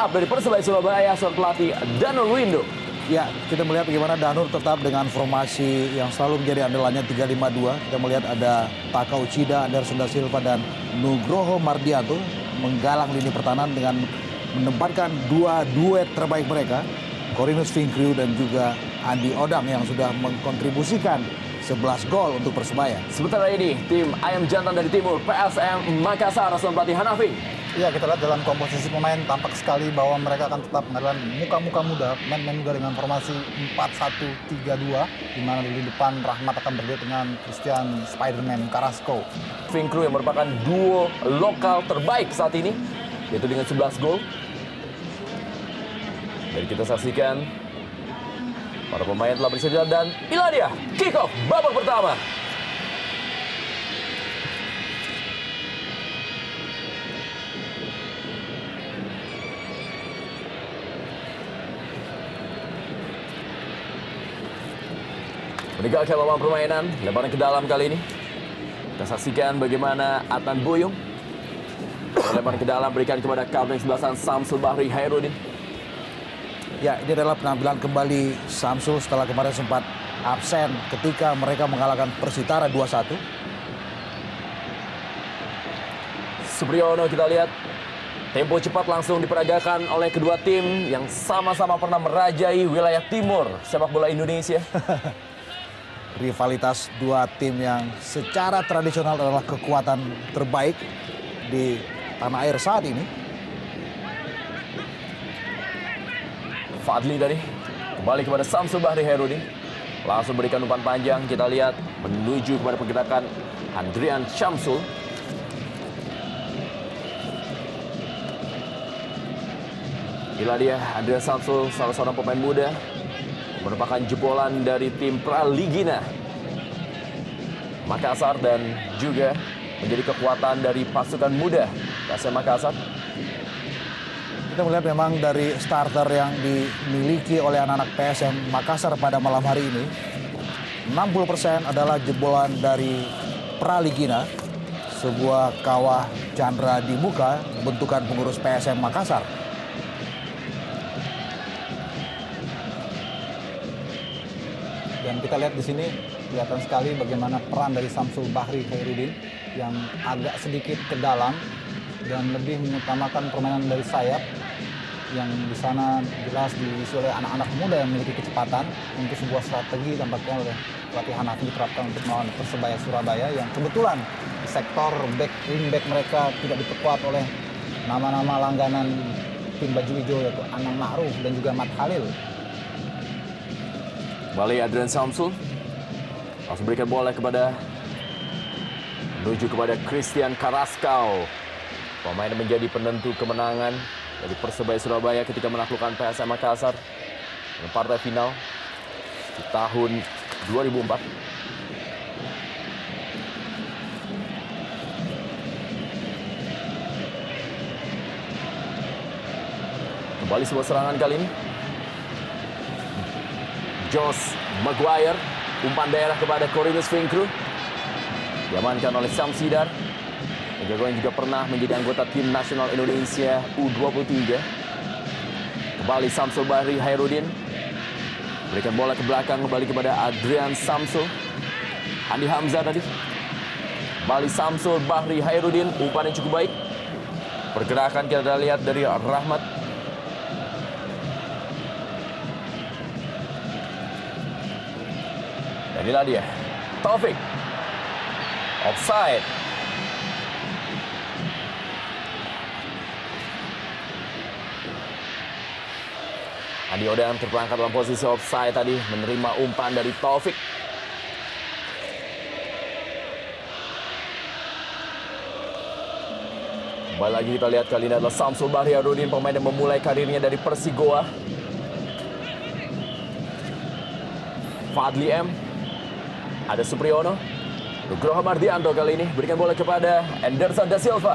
up dari Persebaya Surabaya, seorang pelatih Danur Windo. Ya, kita melihat bagaimana Danur tetap dengan formasi yang selalu menjadi andalannya 3-5-2. Kita melihat ada Taka Uchida, Anderson da Silva, dan Nugroho Mardianto menggalang lini pertahanan dengan menempatkan dua duet terbaik mereka, Corvinus Fingru dan juga Andi Odang yang sudah mengkontribusikan 11 gol untuk Persebaya. Sementara ini, tim Ayam Jantan dari Timur, PSM Makassar, asuhan pelatih Hanafi. Ya, kita lihat dalam komposisi pemain tampak sekali bahwa mereka akan tetap mengandalkan muka-muka muda, main-main muda dengan formasi 4-1-3-2, di mana di depan Rahmat akan berdua dengan Christian Spiderman Carrasco. Fingru yang merupakan duo lokal terbaik saat ini, yaitu dengan 11 gol. Dan kita saksikan para pemain telah bersedia dan inilah dia kick off babak pertama. Meninggalkan lawan permainan, lebaran ke dalam kali ini. Kita saksikan bagaimana Adnan Buyung lebaran ke dalam berikan kepada kapten sebelasan Samsul Bahri Hairudin. Ya, ini adalah penampilan kembali Samsul setelah kemarin sempat absen ketika mereka mengalahkan Persitara 2-1. Supriyono kita lihat tempo cepat langsung diperagakan oleh kedua tim yang sama-sama pernah merajai wilayah timur sepak bola Indonesia. Rivalitas dua tim yang secara tradisional adalah kekuatan terbaik di tanah air saat ini. Fadli tadi kembali kepada Samsul Bahri Hairudin. Langsung berikan umpan panjang, kita lihat menuju kepada pergerakan Andrian Syamsul. Inilah dia Andrian Syamsul, salah seorang pemain muda, merupakan jebolan dari tim Praligina Makassar dan juga menjadi kekuatan dari pasukan muda PSM Makassar. Kita melihat memang dari starter yang dimiliki oleh anak-anak PSM Makassar pada malam hari ini, 60% adalah jebolan dari Praligina, sebuah kawah Chandra di muka bentukan pengurus PSM Makassar. Dan kita lihat di sini kelihatan sekali bagaimana peran dari Samsul Bahri Hairudin yang agak sedikit ke dalam dan lebih mengutamakan permainan dari sayap, yang di sana jelas diisi oleh anak-anak muda yang memiliki kecepatan. Untuk sebuah strategi tampaknya oleh pelatih Hanafi diterapkan untuk melawan Persebaya Surabaya yang kebetulan sektor wingback mereka tidak diperkuat oleh nama-nama langganan tim baju hijau yaitu Anang Ma'ruf dan juga Mat Halil. Kembali Adrian Syamsul langsung berikan bola menuju kepada Christian Carrasco, pemain yang menjadi penentu kemenangan dari Persebaya Surabaya ketika menaklukkan PSM Makassar dalam partai final di tahun 2004. Kembali sebuah serangan kali ini. Josh Maguire, umpan daerah kepada Corvinus Fingru, diamankan oleh Sam Sidar. Jago yang juga pernah menjadi anggota tim nasional Indonesia U23. Kembali Samsul Bahri Hairudin, berikan bola ke belakang kembali kepada Adrian Samsul. Andi Hamzah tadi. Kembali Samsul Bahri Hairudin, umpan yang cukup baik. Pergerakan kita lihat dari Rahmat. Dan inilah dia, Taufik. Offside. Andi Odang terperangkap dalam posisi offside tadi, menerima umpan dari Taufik. Kembali lagi kita lihat kali ini adalah Samsul Bahri Hairudin, pemain yang memulai karirnya dari Persigoa. Fadli M. Ada Supriyono. Nugroho Mardianto kali ini berikan bola kepada Anderson da Silva.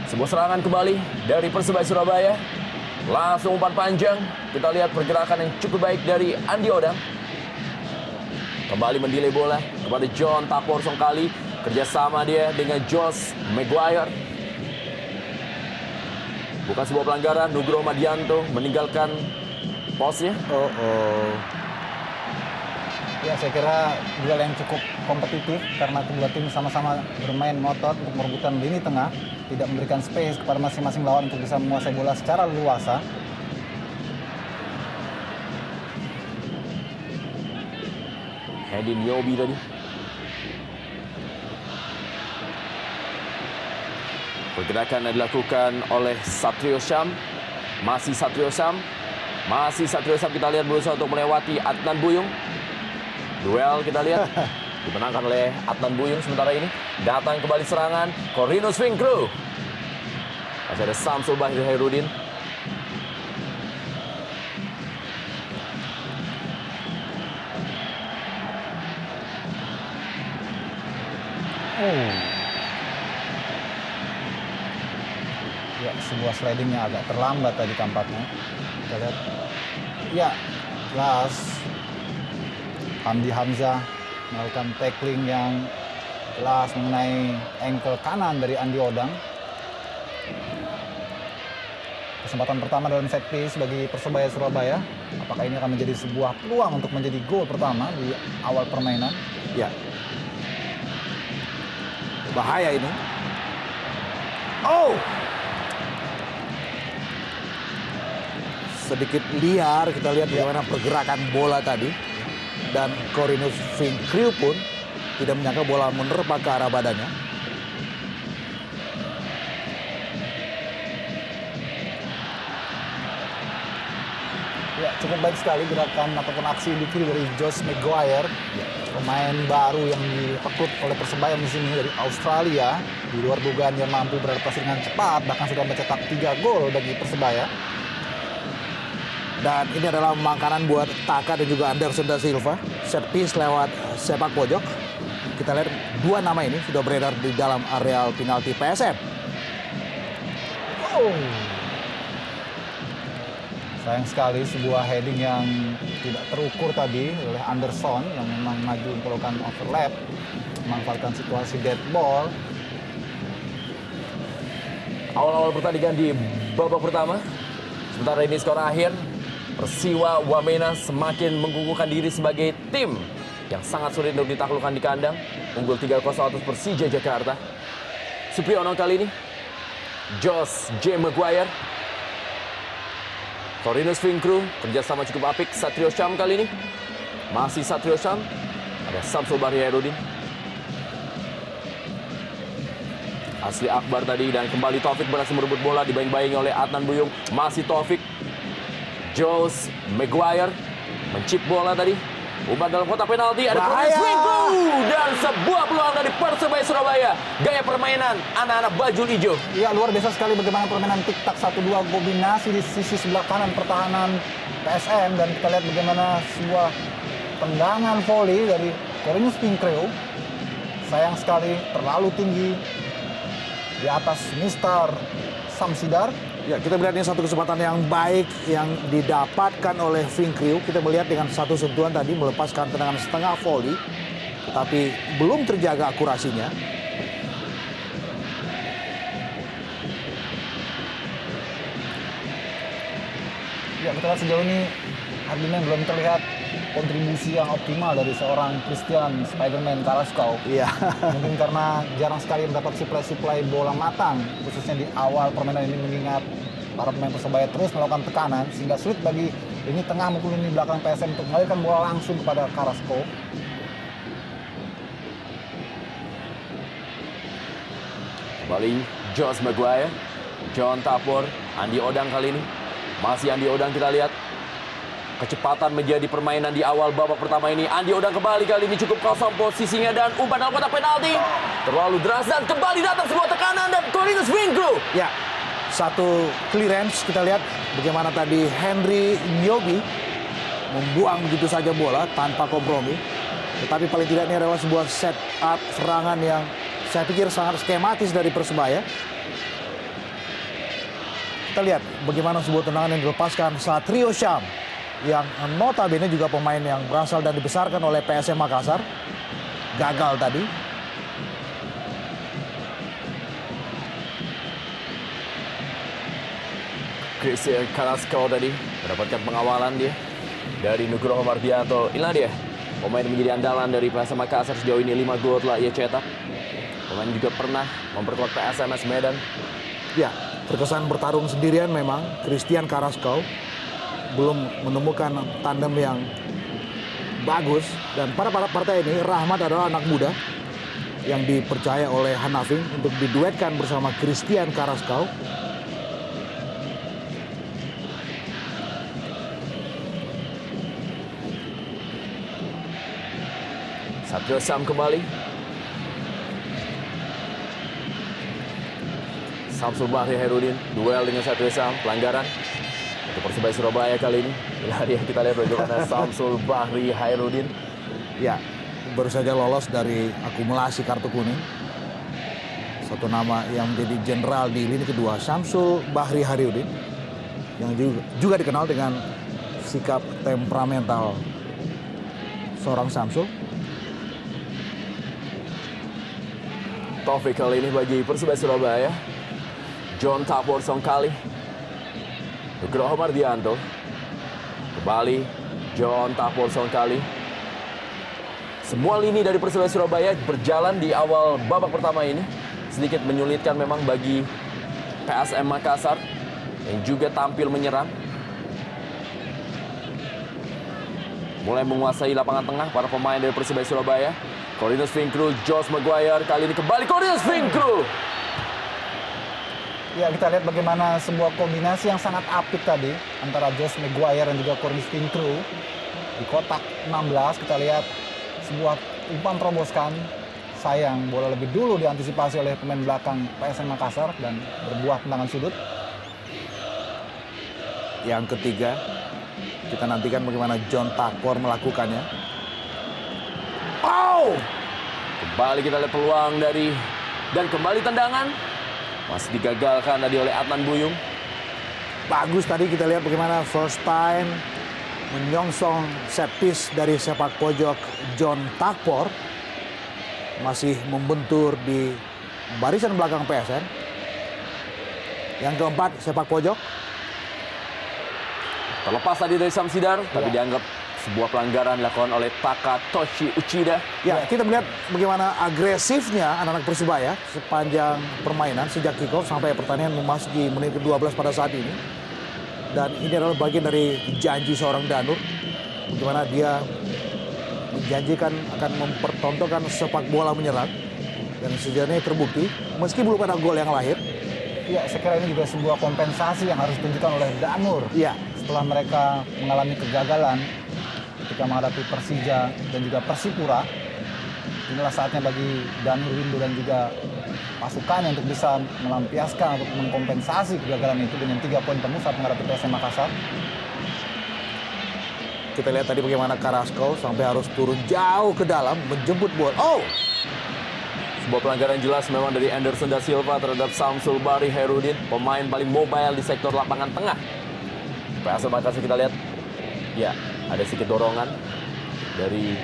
Sebuah serangan kembali dari Persebaya Surabaya. Langsung umpan panjang. Kita lihat pergerakan yang cukup baik dari Andi Odang. Kembali mendelay bola kepada John Tapor Songkali. Kerjasama dia dengan Josh Maguire. Bukan sebuah pelanggaran, Nugroho Mardianto meninggalkan posnya. Ya, saya kira duel yang cukup kompetitif karena kedua tim sama-sama bermain ngotot untuk merebutkan lini tengah, tidak memberikan space kepada masing-masing lawan untuk bisa menguasai bola secara leluasa. Hedi Nyobi tadi. Pergerakan yang dilakukan oleh Satrio Syam. Masih Satrio Syam. Kita lihat berusaha untuk melewati Adnan Buyung. Duel kita lihat dimenangkan oleh Adnan Buyung sementara ini. Datang kembali serangan Corvinus Finkru. Masih ada Samsul Bahri Hairudin. Ya, sebuah sliding yang agak terlambat tadi tampaknya. Kita lihat. Ya, jelas Hamdi Hamzah melakukan tackling yang jelas mengenai ankle kanan dari Andi Odang. Kesempatan pertama dalam set piece bagi Persebaya Surabaya. Apakah ini akan menjadi sebuah peluang untuk menjadi gol pertama di awal permainan? Ya. Bahaya ini. Sedikit liar, kita lihat bagaimana pergerakan bola tadi. Dan Corvinus Finkru pun tidak menyangka bola menerpa ke arah badannya. Ya, cukup baik sekali gerakan ataupun aksi individu dari Josh Maguire, pemain baru yang direkrut oleh Persebaya musim ini dari Australia. Di luar dugaan dia mampu beradaptasi dengan cepat, bahkan sudah mencetak 3 gol bagi Persebaya. Dan ini adalah makanan buat Taka dan juga Anderson da Silva. Set piece lewat sepak pojok. Kita lihat dua nama ini sudah beredar di dalam areal penalti PSM. Sayang sekali sebuah heading yang tidak terukur tadi oleh Anderson yang memang maju melakukan overlap, memanfaatkan situasi dead ball. Awal-awal pertandingan di babak pertama. Sementara ini skor akhir. Persiwa Wamena semakin mengukuhkan diri sebagai tim yang sangat sulit untuk ditaklukkan di kandang. Unggul 3-0 atas Persija Jakarta. Supriyono kali ini. Josh J. Maguire. Corvinus Finkru, kerjasama cukup apik. Satrio Syam kali ini. Masih Satrio Syam. Ada Samsul Bahri Hairudin. Asli Akbar tadi dan kembali Taufik berhasil merebut bola dibayang-bayangi oleh Adnan Buyung. Masih Taufik. Josh Maguire mencip bola tadi. Umpan dalam kotak penalti ada Corvinus Finkru dan sebuah peluang dari Persebaya Surabaya. Gaya permainan anak-anak baju hijau. Ya, luar biasa sekali bagaimana permainan tik-tak 1-2 kombinasi di sisi sebelah kanan pertahanan PSM, dan kita lihat bagaimana sebuah tendangan volley dari Corvinus Finkru. Sayang sekali terlalu tinggi di atas Mister Samsidar. Ya, kita melihat ini satu kesempatan yang baik yang didapatkan oleh Finkru. Kita melihat dengan satu sentuhan tadi melepaskan tendangan setengah volley, tetapi belum terjaga akurasinya. Ya, kita lihat sejauh ini Ardimen belum terlihat kontribusi yang optimal dari seorang Christian Spiderman Carrasco. Iya. Mungkin karena jarang sekali mendapat suplai bola matang, khususnya di awal permainan ini, mengingat para pemain Persebaya terus melakukan tekanan sehingga sulit bagi lini tengah maupun lini belakang PSM untuk mengalirkan bola langsung kepada Carrasco. Kembali Josh Maguire, John Tapor, Andi Odang kali ini. Masih Andi Odang, kita lihat kecepatan menjadi permainan di awal babak pertama ini. Andi Odang kembali kali ini cukup kosong posisinya dan umpan dalam kotak penalti. Terlalu deras dan kembali datang sebuah tekanan dan Corvinus Finkru. Ya, satu clearance, kita lihat bagaimana tadi Henry Nyobi membuang begitu saja bola tanpa kompromi. Tetapi paling tidak ini adalah sebuah set up serangan yang saya pikir sangat skematis dari Persebaya. Kita lihat bagaimana sebuah tendangan yang dilepaskan Satrio Syam, yang notabene juga pemain yang berasal dan dibesarkan oleh PSM Makassar. Gagal tadi. Christian Carrasco tadi mendapatkan pengawalan dia dari Nugroho Mardianto. Inilah dia pemain yang menjadi andalan dari PSM Makassar sejauh ini, 5 gol telah ia cetak. Pemain juga pernah memperkuat PSMS Medan. Ya, terkesan bertarung sendirian memang. Christian Carrasco belum menemukan tandem yang bagus. Dan pada partai ini Rahmat adalah anak muda yang dipercaya oleh Hanafing untuk diduetkan bersama Christian Carrasco. Satrio Sam kembali. Samsul Bahri Hairudin duel dengan Satrio Sam, pelanggaran untuk Persebaya Surabaya kali ini. Kita lihat bagaimana Samsul Bahri Hairudin. Ya, baru saja lolos dari akumulasi kartu kuning. Satu nama yang menjadi jenderal di lini kedua, Samsul Bahri Hairudin, yang juga dikenal dengan sikap temperamental seorang Samsul. Taufik kali ini bagi Persebaya Surabaya. John Tapor Songkali. Nugroho Mardianto. Kembali John Tapor Songkali. Semua lini dari Persebaya Surabaya berjalan di awal babak pertama ini. Sedikit menyulitkan memang bagi PSM Makassar yang juga tampil menyerang. Mulai menguasai lapangan tengah para pemain dari Persebaya Surabaya. Cornelius Finkru, Josh Maguire, kali ini kembali Cornelius Finkru. Ya, kita lihat bagaimana sebuah kombinasi yang sangat apik tadi antara Josh Maguire dan juga Cornelius Finkru. Di kotak 16 kita lihat sebuah umpan teroboskan. Sayang, bola lebih dulu diantisipasi oleh pemain belakang PSM Makassar dan berbuah tendangan sudut. Yang ketiga, kita nantikan bagaimana John Takor melakukannya. Oh! Kembali kita lihat peluang dari dan kembali tendangan. Masih digagalkan tadi oleh Adnan Buyung. Bagus tadi kita lihat bagaimana first time menyongsong set piece dari sepak pojok John Takor. Masih membentur di barisan belakang PSM. Yang keempat, sepak pojok. Terlepas tadi dari Samsidar, tapi dianggap sebuah pelanggaran dilakukan oleh Takatoshi Uchida. Ya, kita melihat bagaimana agresifnya anak-anak Persebaya sepanjang permainan sejak kick-off sampai pertandingan memasuki menit ke-12 pada saat ini. Dan ini adalah bagian dari janji seorang Danur. Bagaimana dia menjanjikan akan mempertontonkan sepak bola menyerang. Dan sejauh ini terbukti, meski belum ada gol yang lahir. Ya, saya kira ini juga sebuah kompensasi yang harus ditunjukkan oleh Danur. Ya, Setelah mereka mengalami kegagalan ketika menghadapi Persija dan juga Persipura, inilah saatnya bagi Danur Windu dan juga pasukannya untuk bisa melampiaskan untuk mengkompensasi kegagalan itu dengan 3 poin penuh saat menghadapi PSM Makassar. kita lihat tadi bagaimana Carrasco sampai harus turun jauh ke dalam menjemput bola. Oh! Sebuah pelanggaran jelas memang dari Anderson da Silva terhadap Samsul Bahri Hairudin, pemain paling mobile di sektor lapangan tengah. PSM Makassar kita lihat, ya ada sedikit dorongan dari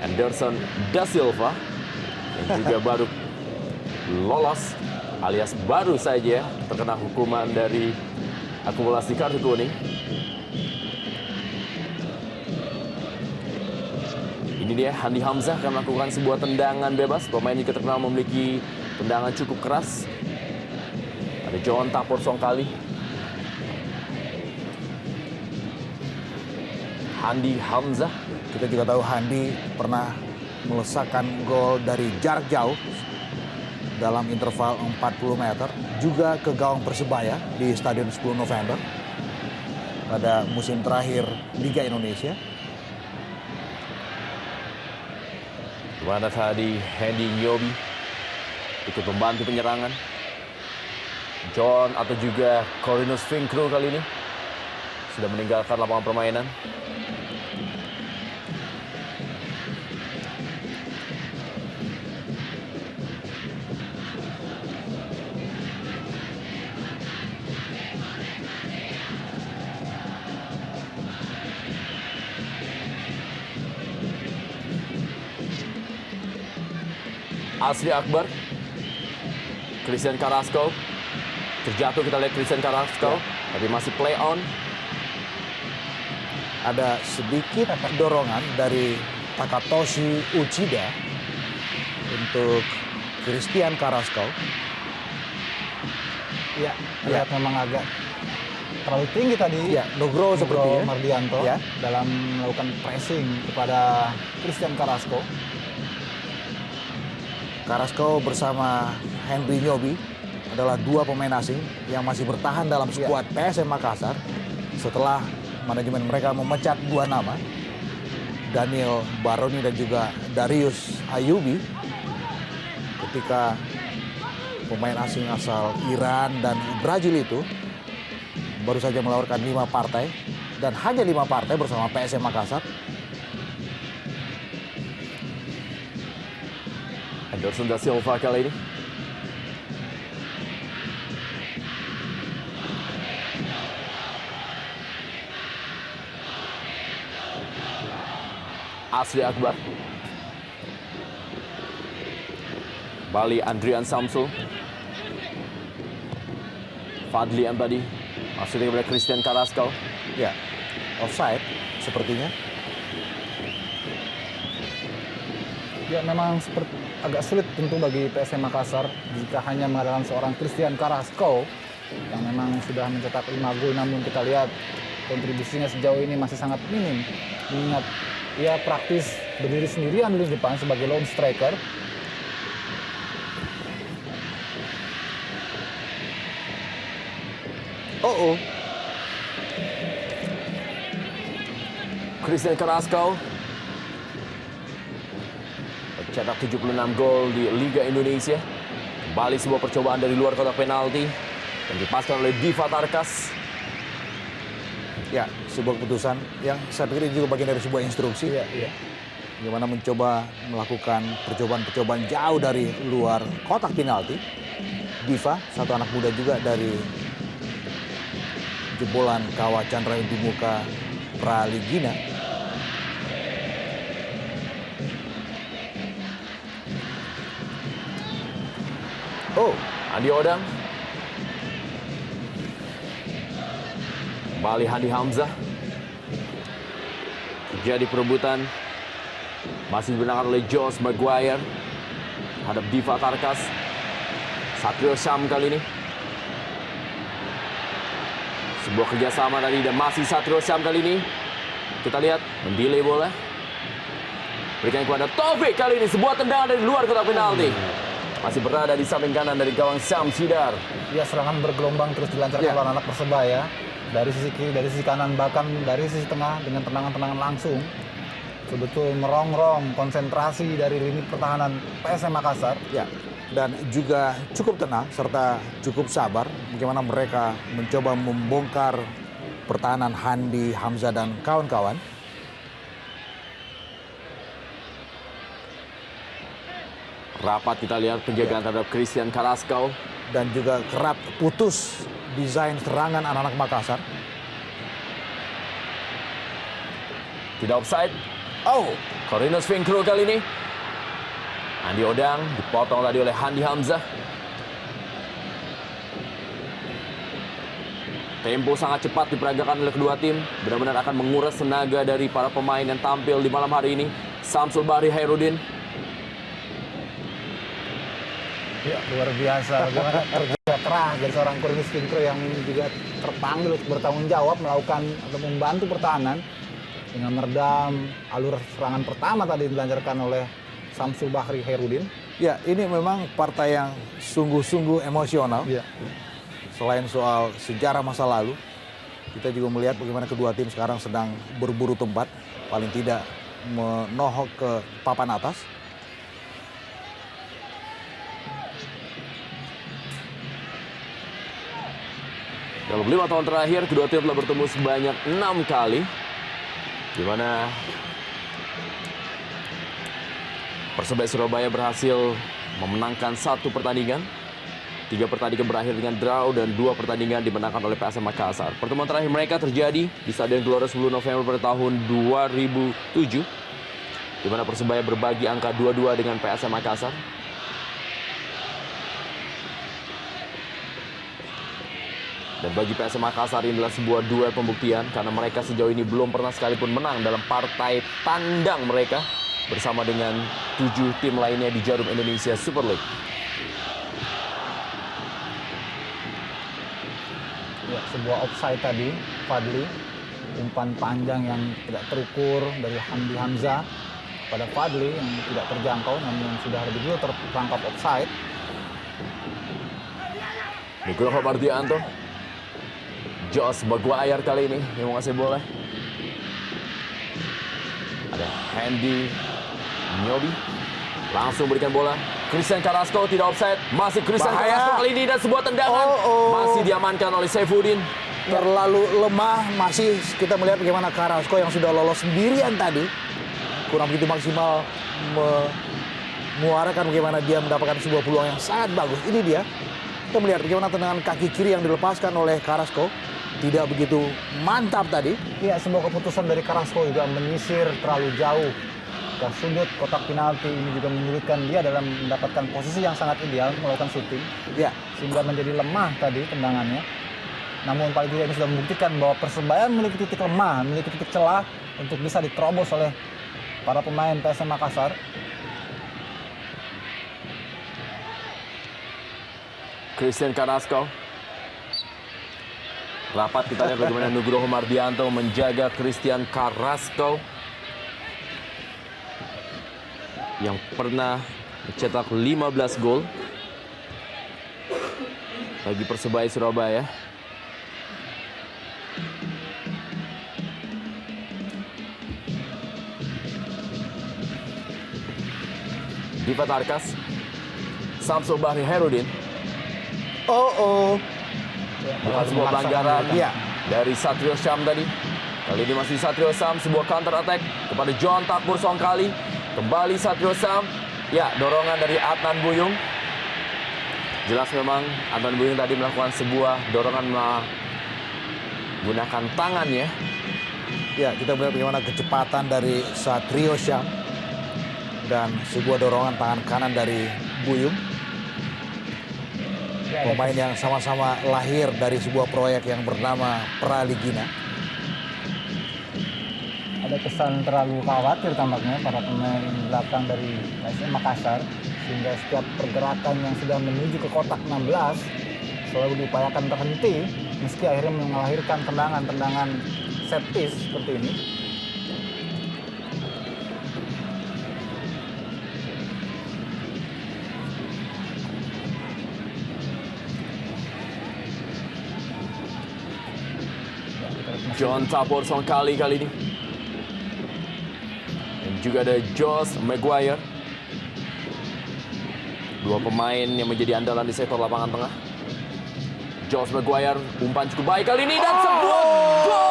Anderson da Silva yang juga baru lolos alias baru saja terkena hukuman dari akumulasi kartu kuning. Ini dia Handi Hamzah akan melakukan sebuah tendangan bebas. Pemain juga terkenal memiliki tendangan cukup keras. Ada John Tapor Songkali. Handi Hamzah. Kita juga tahu Handi pernah melesakkan gol dari jarak jauh dalam interval 40 meter. Juga ke gawang Persebaya di Stadion 10 November pada musim terakhir Liga Indonesia. Dimana tadi Hendy Nyobi ikut membantu penyerangan. John atau juga Cornelius Finkru kali ini sudah meninggalkan lapangan permainan. Asri Akbar, Christian Carrasco, terjatuh kita lihat Christian Carrasco, tapi masih play on. Ada sedikit dorongan dari Takatoshi Uchida untuk Christian Carrasco. Ya, lihat memang agak terlalu tinggi tadi. Ya, Nugroho sepertinya. Mardianto Ya. dalam melakukan pressing kepada Christian Carrasco. Carrasco bersama Henry Nyobi adalah dua pemain asing yang masih bertahan dalam skuad PSM Makassar setelah manajemen mereka memecat dua nama, Daniel Baroni dan juga Darius Ayubi, ketika pemain asing asal Iran dan Brazil itu baru saja melahirkan 5 partai dan hanya 5 partai bersama PSM Makassar. Anderson da Silva kali ini. Asri Akbar. Bali Andrian Samsul. Fadli Ambadi. Maksudnya kepada Christian Carrasco. Ya, offside sepertinya. Ya memang agak sulit tentu bagi PSM Makassar jika hanya mengandalkan seorang Christian Carrasco yang memang sudah mencetak 5 gol, namun kita lihat kontribusinya sejauh ini masih sangat minim. Mengingat ia praktis berdiri sendirian di depan sebagai lone striker. Christian Carrasco mencetak 76 gol di Liga Indonesia. Kembali sebuah percobaan dari luar kotak penalti yang dipaskan oleh Diva Tarkas. Ya, sebuah keputusan yang saya pikir juga bagian dari sebuah instruksi. Iya. Bagaimana mencoba melakukan percobaan-percobaan jauh dari luar kotak penalti. Diva, satu anak muda juga dari jebolan Kawah Chandra di muka Praligina. Andi Odang. Kembali Handi Hamzah. Jadi perebutan masih dimenangkan oleh Josh Maguire hadap Diva Tarkas. Satrio Syam kali ini. Sebuah kerjasama tadi dan masih Satrio Syam kali ini. Kita lihat mendelay bola. Berikan kepada Taufik kali ini. Sebuah tendangan dari luar kotak penalti. Masih berada di samping kanan dari gawang Syam Sidar. Ya, serangan bergelombang terus dilancarkan oleh anak Persebaya. Dari sisi kiri, dari sisi kanan, bahkan dari sisi tengah dengan tendangan-tendangan langsung. Betul merongrong konsentrasi dari lini pertahanan PSM Makassar. Ya, dan juga cukup tenang serta cukup sabar bagaimana mereka mencoba membongkar pertahanan Handi Hamzah dan kawan-kawan. Rapat kita lihat penjagaan terhadap Christian Carrasco. Dan juga kerap putus desain serangan anak-anak Makassar. Tidak offside. Corinus Finkro kali ini. Andi Odang dipotong tadi oleh Handi Hamzah. Tempo sangat cepat diperagakan oleh kedua tim. Benar-benar akan menguras tenaga dari para pemain yang tampil di malam hari ini. Samsul Bahri Hairudin. Ya, luar biasa. Bagaimana kerja keras dari seorang Corinus Finkro yang juga terpanggil untuk bertanggung jawab melakukan atau membantu pertahanan dengan meredam alur serangan pertama tadi dilancarkan oleh Samsul Bahri Hairudin. Ya, ini memang partai yang sungguh-sungguh emosional. Ya. Selain soal sejarah masa lalu, kita juga melihat bagaimana kedua tim sekarang sedang berburu tempat, paling tidak menohok ke papan atas. Dalam 5 tahun terakhir, kedua tim telah bertemu sebanyak 6 kali. Di mana Persebaya Surabaya berhasil memenangkan 1 pertandingan. 3 pertandingan berakhir dengan draw dan 2 pertandingan dimenangkan oleh PSM Makassar. Pertemuan terakhir mereka terjadi di Stadion Gelora 10 November pada tahun 2007. Di mana Persebaya berbagi angka 2-2 dengan PSM Makassar. Dan bagi PSM Makassar ini adalah sebuah duel pembuktian karena mereka sejauh ini belum pernah sekalipun menang dalam partai tandang mereka bersama dengan 7 tim lainnya di Jarum Indonesia Super League. Ya, sebuah offside tadi, Fadli. Umpan panjang yang tidak terukur dari Hamdi Hamzah pada Fadli yang tidak terjangkau namun sudah lebih dulu terperangkap offside. Nugroho Mardianto. Josh Maguire kali ini yang menguasai bola. Ada Handy Nyobi. Langsung berikan bola. Christian Carrasco tidak offside. Masih Christian Bahaya. Carrasco kali ini dan sebuah tendangan. Masih diamankan oleh Saifuddin. Terlalu lemah, masih kita melihat bagaimana Carrasco yang sudah lolos sendirian tadi kurang begitu maksimal menguarakan bagaimana dia mendapatkan sebuah peluang yang sangat bagus. Ini dia, kita melihat bagaimana tendangan kaki kiri yang dilepaskan oleh Carrasco tidak begitu mantap tadi. Ya, sebuah keputusan dari Carrasco juga menyisir terlalu jauh ke sudut kotak penalti. Ini juga menyulitkan dia dalam mendapatkan posisi yang sangat ideal melakukan syuting. Ya, Sehingga menjadi lemah tadi tendangannya. Namun paling tidak ini sudah membuktikan bahwa Persebaya memiliki titik lemah, memiliki titik celah untuk bisa diterobos oleh para pemain PSM Makassar. Christian Carrasco. Rapat kita lihat bagaimana Nugroho Mardianto menjaga Christian Carrasco yang pernah mencetak 15 gol bagi Persebaya Surabaya. Diva Tarkas, Samsul Bahri Herudin. Bukan sebuah pelanggaran dari Satrio Syam tadi. Kali ini masih Satrio Syam, sebuah counter attack kepada John Takbur Songkali. Kembali Satrio Syam. Ya, dorongan dari Adnan Buyung. Jelas memang Adnan Buyung tadi melakukan sebuah dorongan menggunakan tangannya. ya kita melihat bagaimana kecepatan dari Satrio Syam dan sebuah dorongan tangan kanan dari Buyung. Pemain yang sama-sama lahir dari sebuah proyek yang bernama Praligina. Ada kesan terlalu khawatir tampaknya para pemain belakang dari PSM Makassar, sehingga setiap pergerakan yang sudah menuju ke kotak 16 selalu diupayakan terhenti meski akhirnya melahirkan tendangan-tendangan set piece seperti ini. John Tapor Songkali kali ini. Dan juga ada Josh Maguire. Dua pemain yang menjadi andalan di sektor lapangan tengah. Josh Maguire, umpan cukup baik kali ini dan sebuah gol!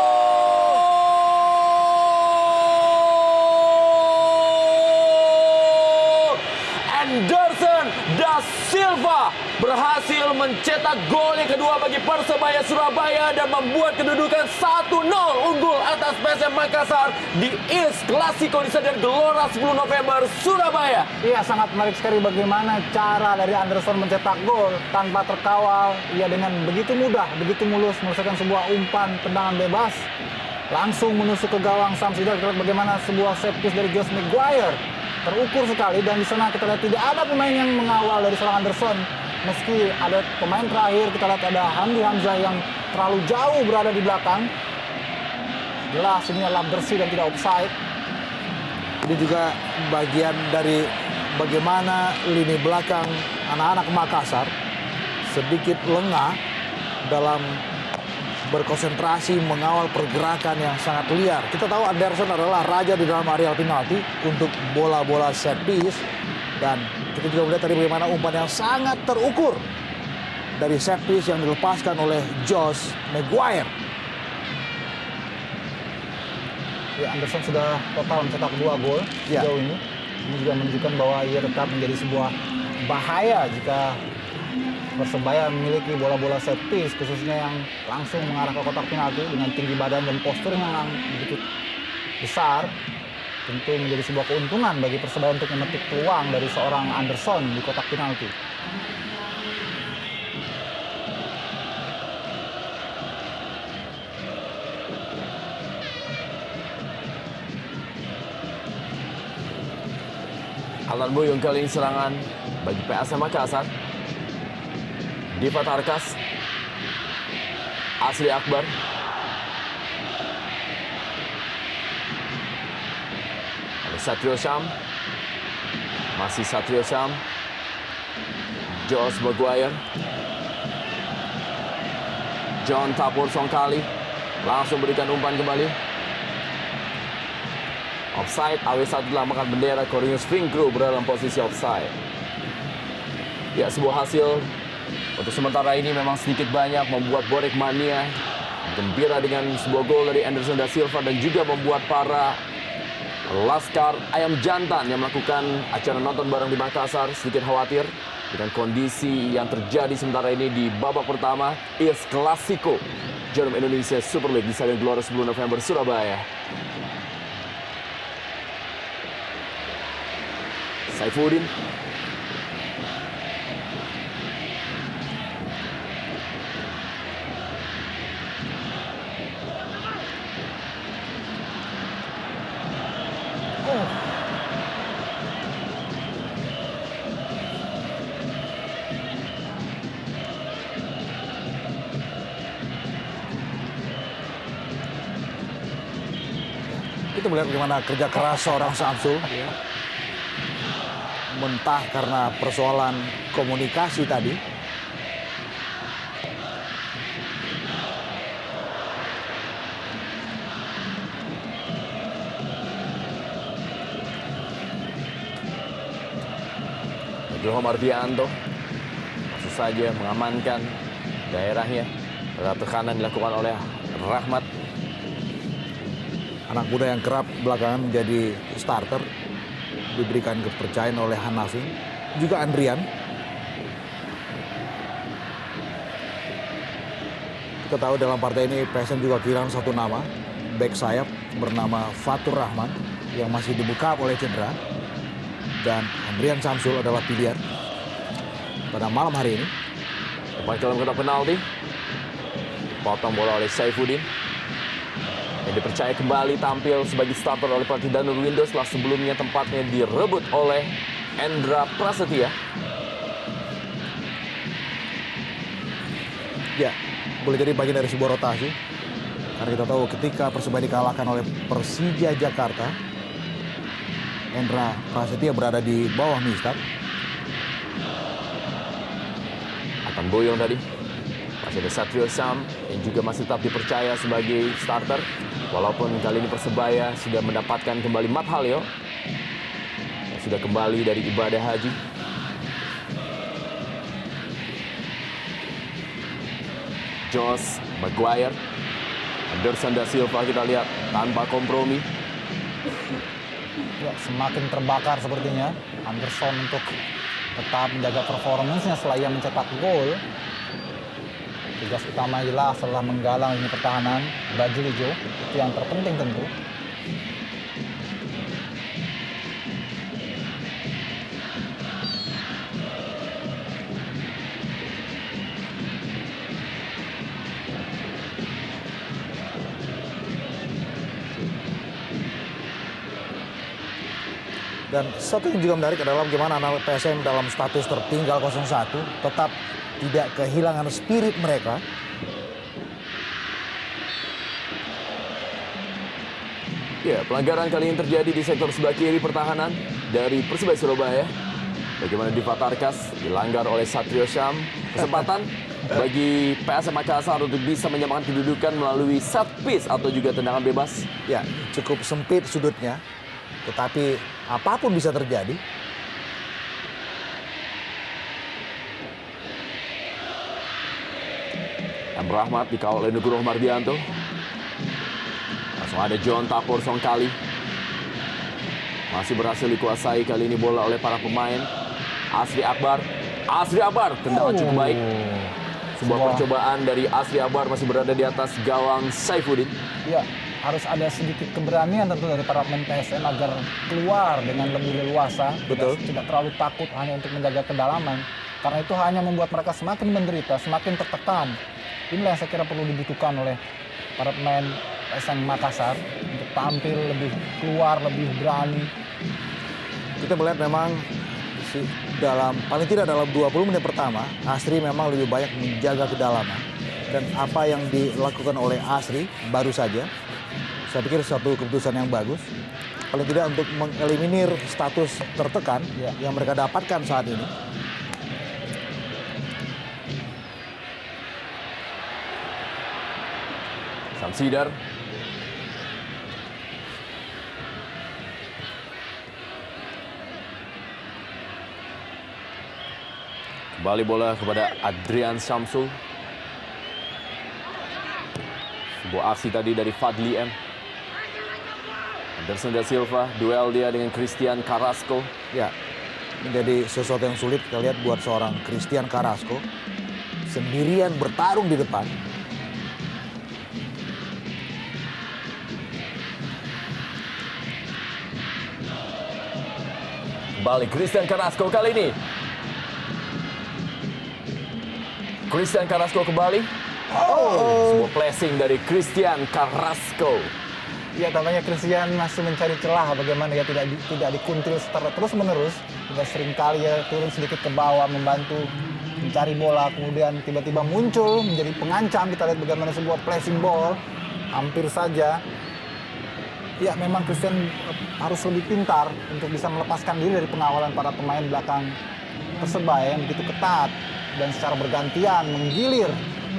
Anderson da Silva berhasil mencetak gol yang kedua bagi Persebaya Surabaya dan membuat kedudukan 1-0 unggul atas PSM Makassar di East Clasico di Stadion Gelora 10 November Surabaya. Iya, sangat menarik sekali bagaimana cara dari Anderson mencetak gol tanpa terkawal. Ia dengan begitu mudah, begitu mulus menyelesaikan sebuah umpan tendangan bebas langsung menusuk ke gawang Samsidar. Kita lihat bagaimana sebuah set piece dari Josh Maguire terukur sekali, dan di sana kita lihat tidak ada pemain yang mengawal dari seorang Anderson. Meski ada pemain terakhir, kita lihat ada Hamdi Hamzah yang terlalu jauh berada di belakang. Jelas ini adalah bersih dan tidak offside. Ini juga bagian dari bagaimana lini belakang anak-anak Makassar sedikit lengah dalam berkonsentrasi mengawal pergerakan yang sangat liar. Kita tahu Anderson adalah raja di dalam area penalti untuk bola-bola set piece, dan kita juga melihat tadi bagaimana umpan yang sangat terukur dari set piece yang dilepaskan oleh Josh Maguire. Ya, Anderson sudah total mencetak 2 gol sejauh ini. Ini juga menunjukkan bahwa ia tetap menjadi sebuah bahaya jika Persebaya memiliki bola-bola set piece, khususnya yang langsung mengarah ke kotak penalti dengan tinggi badan dan postur yang begitu besar. Tentu menjadi sebuah keuntungan bagi Persebaya untuk memetik peluang dari seorang Anderson di kotak penalti. Atan Boyong kali ini serangan bagi PSM Makassar. Diva Tarkas, Asri Akbar, ada Satrio Syam, masih Satrio Syam, Josh Maguire, John Tapur Songkali, langsung berikan umpan kembali. Offside, AW1 telah mengangkat bendera. Cornelius Finkru berada dalam posisi offside. Ya, sebuah hasil untuk sementara ini memang sedikit banyak membuat Borek Mania gembira dengan sebuah gol dari Anderson da Silva dan juga membuat para Laskar Ayam Jantan yang melakukan acara nonton bareng di Makassar sedikit khawatir dengan kondisi yang terjadi sementara ini di babak pertama IS Klasiko Jarum Indonesia Super League di Stadion Gelora 10 November Surabaya. Saifuddin, Kita melihat bagaimana kerja keras seorang Samsul. Mentah karena persoalan komunikasi tadi. Nugroho Mardianto langsung saja mengamankan daerahnya. Terhadap tekanan dilakukan oleh Rahmat. Anak muda yang kerap belakangan menjadi starter. Diberikan kepercayaan oleh Hanafi. Juga Andrian. Kita tahu dalam partai ini PSM juga kehilangan satu nama. Back sayap bernama Fatur Rahman yang masih dibuka oleh cedera. Dan Andrian Samsul adalah pilihan pada malam hari ini. Umpan ke dalam kotak penalti. Potong bola oleh Saifuddin. Yang dipercaya kembali tampil sebagai starter oleh pelatih Danur Windows setelah sebelumnya tempatnya direbut oleh Endra Prasetya. Ya, boleh jadi bagian dari sebuah rotasi. Karena kita tahu ketika Persebaya dikalahkan oleh Persija Jakarta, Endra Prasetya berada di bawah Mistak. Atan Boyong tadi. Masih ada Satrio Syam yang juga masih tetap dipercaya sebagai starter. Walaupun kali ini Persebaya sudah mendapatkan kembali Mat Halil yang sudah kembali dari ibadah haji. Josh Maguire, Anderson da Silva kita lihat tanpa kompromi. Ya, semakin terbakar sepertinya Anderson untuk tetap menjaga performance-nya setelah ia mencetak gol. Tugas utama jelas setelah menggalang ini pertahanan baju hijau, itu yang terpenting tentu. Dan satu yang juga menarik adalah bagaimana anak PSM dalam status tertinggal 0-1 tetap tidak kehilangan spirit mereka. Ya, pelanggaran kali ini terjadi di sektor sebelah kiri pertahanan dari Persebaya Surabaya. Bagaimana Diva Tarkas dilanggar oleh Satrio Syam. Kesempatan bagi PSM Makassar untuk bisa menyamakan kedudukan melalui set piece atau juga tendangan bebas. Ya, cukup sempit sudutnya. Tetapi apapun bisa terjadi. Rahmat dikawal oleh Nugroho Mardianto. Langsung ada John Tapur Songkali. Masih berhasil dikuasai kali ini bola oleh para pemain. Asri Akbar. Asri Akbar, tendangan cukup baik. Sebuah percobaan dari Asri Akbar masih berada di atas gawang Saifuddin. Ya, harus ada sedikit keberanian tentu dari para pemain PSM agar keluar dengan lebih leluasa. Betul. Tidak terlalu takut hanya untuk menjaga kedalaman. Karena itu hanya membuat mereka semakin menderita, semakin tertekan. Inilah yang saya kira perlu dibutuhkan oleh para pemain PSM Makassar untuk tampil lebih keluar, lebih berani. kita melihat memang paling tidak dalam 20 menit pertama, Asri memang lebih banyak menjaga kedalaman. Dan apa yang dilakukan oleh Asri baru saja, saya pikir suatu keputusan yang bagus. Paling tidak untuk mengeliminir status tertekan yang mereka dapatkan saat ini. Samsidar. Kembali bola kepada Adrian Samsul. Sebuah aksi tadi dari Fadli M. Anderson da Silva, duel dia dengan Christian Carrasco. Ya, menjadi sesuatu yang sulit kita lihat buat seorang Christian Carrasco. Sendirian bertarung di depan. Kembali Christian Carrasco kali ini. Christian Carrasco kembali. Sebuah placing dari Christian Carrasco. Ya, tampaknya Christian masih mencari celah bagaimana ya tidak dikuntil secara terus-menerus. Tidak seringkali ya turun sedikit ke bawah membantu mencari bola, kemudian tiba-tiba muncul menjadi pengancam. Kita lihat bagaimana sebuah placing ball hampir saja. Ya, memang Christian harus lebih pintar untuk bisa melepaskan diri dari pengawalan para pemain belakang Persebaya yang begitu ketat dan secara bergantian menggilir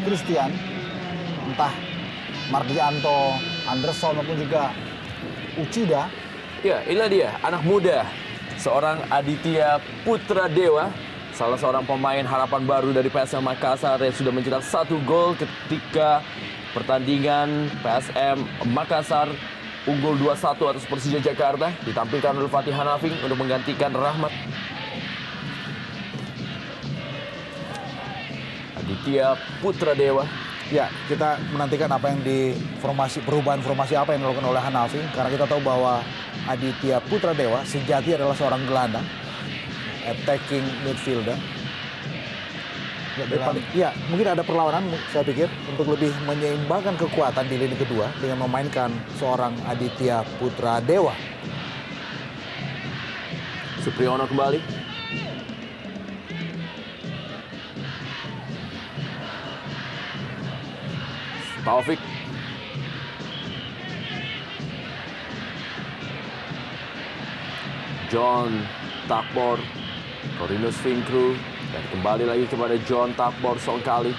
Christian, entah Mardianto, Anderson maupun juga Uchida. Ya, inilah dia anak muda, seorang Aditya Putra Dewa, salah seorang pemain harapan baru dari PSM Makassar yang sudah mencetak 1 gol ketika pertandingan PSM Makassar unggul 2-1 atas Persija Jakarta, ditampilkan oleh Fatih Hanafing untuk menggantikan Rahmat. Aditya Putra Dewa. Ya, kita menantikan apa yang perubahan formasi apa yang dilakukan oleh Hanafi, karena kita tahu bahwa Aditya Putra Dewa sejati adalah seorang gelandang, attacking midfielder. Ya, mungkin ada perlawanan saya pikir untuk lebih menyeimbangkan kekuatan di lini kedua dengan memainkan seorang Aditya Putra Dewa. Supriyono kembali. Taufik. John Takbor, Corinus Finkru, dan kembali lagi kepada John Takbor Songkali.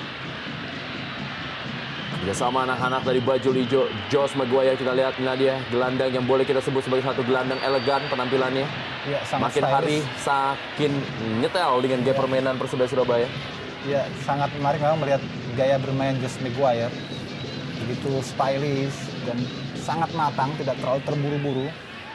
Kerjasama anak-anak dari baju hijau, Josh Maguire, kita lihat inilah dia gelandang yang boleh kita sebut sebagai satu gelandang elegan penampilannya. Ya, makin hari sakin nyetel dengan gaya permainan Persebaya Surabaya. Ya, sangat menarik memang melihat gaya bermain Josh Maguire. Begitu stylish dan sangat matang, tidak terlalu terburu-buru,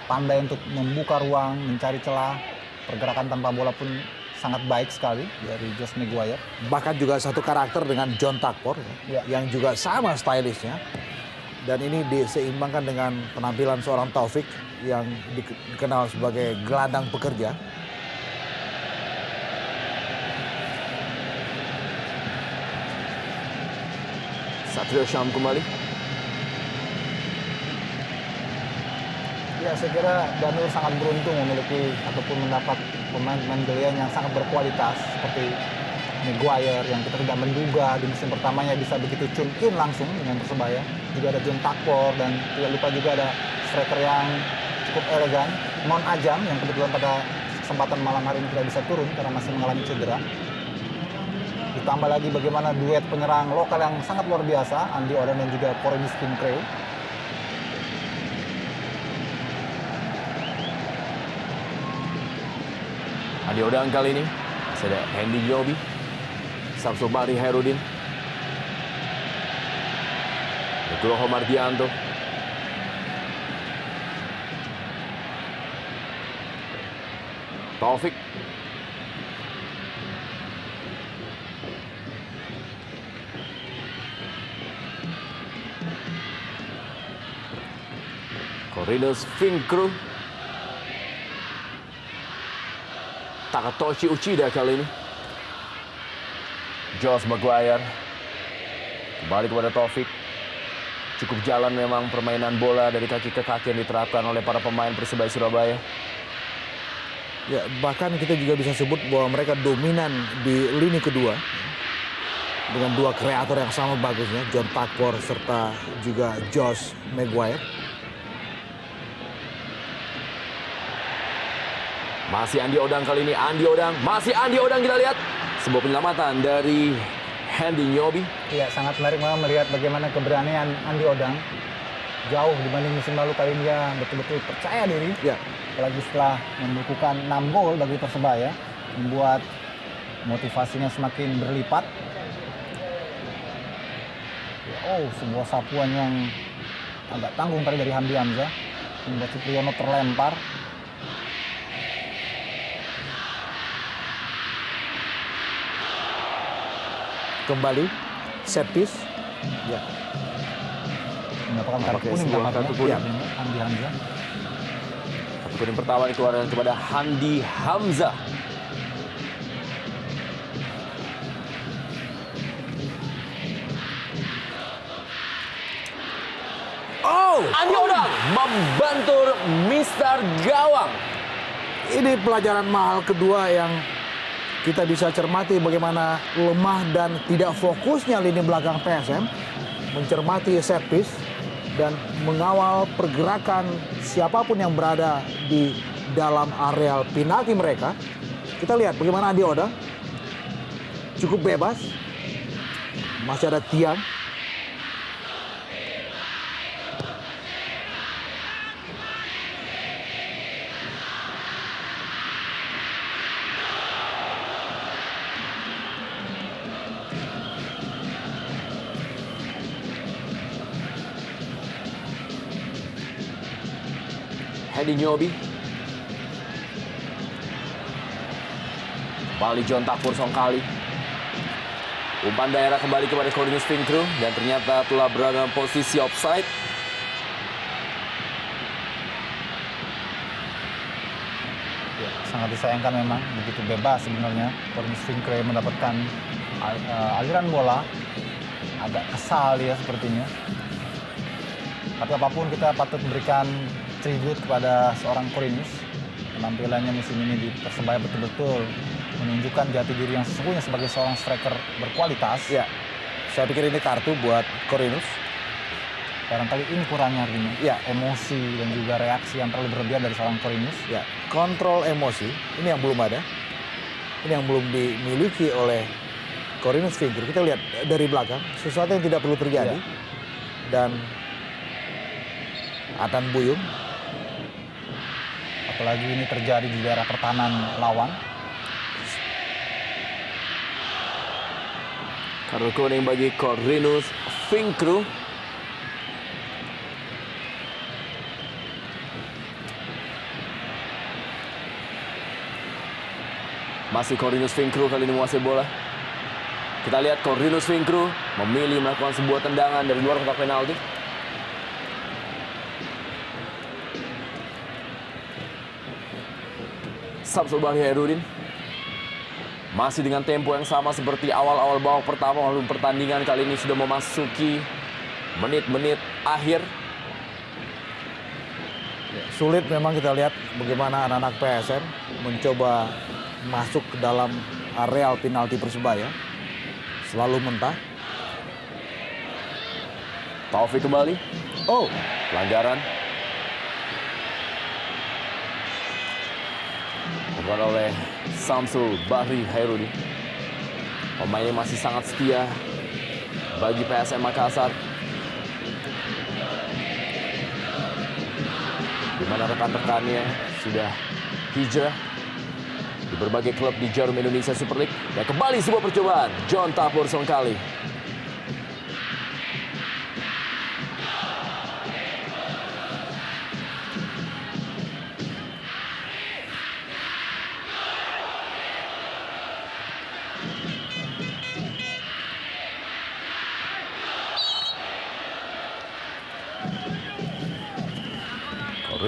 pandai untuk membuka ruang, mencari celah, pergerakan tanpa bola pun sangat baik sekali dari Josh Maguire. Bahkan juga satu karakter dengan John Takbor yang juga sama stylishnya. Dan ini diseimbangkan dengan penampilan seorang Taufik yang dikenal sebagai gelandang pekerja. Satrio Syam kembali. Ya, saya kira Danur sangat beruntung memiliki ataupun mendapat pemain-pemain pilihan yang sangat berkualitas seperti Maguire yang kita tidak menduga di musim pertamanya bisa begitu tune in langsung dengan Persebaya. Juga ada John Takbor dan tidak lupa juga ada striker yang cukup elegan, Mon Ajam yang kebetulan pada kesempatan malam hari ini tidak bisa turun karena masih mengalami cedera. Ditambah lagi bagaimana duet penyerang lokal yang sangat luar biasa, Andi Oden dan juga Corinus Finkru. Andi Odang kali ini, masih ada Hendy Yobi, Samsul Bahri Herudin, Nugroho Mardianto, Taufik, Corinus Finkru, Takatoshi Uchida kali ini, Josh Maguire, kembali kepada Taufik. Cukup jalan memang permainan bola dari kaki ke kaki yang diterapkan oleh para pemain Persebaya Surabaya. Ya, bahkan kita juga bisa sebut bahwa mereka dominan di lini kedua dengan dua kreator yang sama bagusnya, John Takpor serta juga Josh Maguire. Masih Andi Odang kali ini, masih Andi Odang, kita lihat sebuah penyelamatan dari Handy Nyobi. Ya, sangat menarik memang melihat bagaimana keberanian Andi Odang. Jauh dibanding musim lalu, kali ini dia betul-betul percaya diri. Ya, Apalagi setelah membukukan 6 gol bagi Persebaya, membuat motivasinya semakin berlipat. Oh, sebuah sapuan yang agak tanggung tadi dari Hamdi Hamzah, membuat Supriyono terlempar. kembali set piece. Ya, Mendapatkan kartu Pakai kuning sebuah tampaknya. kartu kuning. Ya, Hamdi Hamzah. Kartu kuning pertama dikeluarkan kepada Handi Hamzah. Oh, Andi Odang membantur Mister Gawang. ini pelajaran mahal kedua yang kita bisa cermati bagaimana lemah dan tidak fokusnya lini belakang PSM mencermati set piece dan mengawal pergerakan siapapun yang berada di dalam areal penalti mereka. Kita lihat bagaimana Andi Odang cukup bebas, masih ada tiang. Handy Nyobi. Kembali John Takpor Songkali. Umpan daerah kembali kepada Cornelius Finkru dan ternyata telah berada dalam posisi offside. Ya, sangat disayangkan memang, begitu bebas sebenarnya Cornelius Finkru mendapatkan aliran bola. Agak kesal dia sepertinya. Tapi apapun, kita patut memberikan tribute kepada seorang Cornelius. Penampilannya musim ini di Persebaya betul-betul menunjukkan jati diri yang sesungguhnya sebagai seorang striker berkualitas. Ya, saya pikir ini kartu buat Cornelius. Barangkali ini kurangnya artinya. Ya. Emosi dan juga reaksi yang terlalu berlebihan dari seorang Cornelius. Ya, kontrol emosi ini yang belum ada. Ini yang belum dimiliki oleh Cornelius Finkru. Kita lihat dari belakang sesuatu yang tidak perlu terjadi. Ya. Dan Atan Buyung. Apalagi ini terjadi di daerah pertahanan lawan. Kartu kuning bagi Cornelius Finkru. Masih Cornelius Finkru kali ini menguasai bola. Kita lihat Cornelius Finkru memilih melakukan sebuah tendangan dari luar kotak penalti. Samsul Bahri Hairudin. Masih dengan tempo yang sama seperti awal-awal babak pertama lalu pertandingan, kali ini sudah memasuki menit-menit akhir. Sulit memang kita lihat bagaimana anak-anak PSM mencoba masuk ke dalam areal penalti Persebaya. Selalu mentah. Taufik kembali. Oh, Pelanggaran. Dilakukan oleh Samsul Bahri Hairudin. Pemainnya masih sangat setia bagi PSM Makassar. Di mana rekan-rekannya sudah hijrah di berbagai klub di Jarum Indonesia Super League. Dan kembali sebuah percobaan John Takpor Songkali.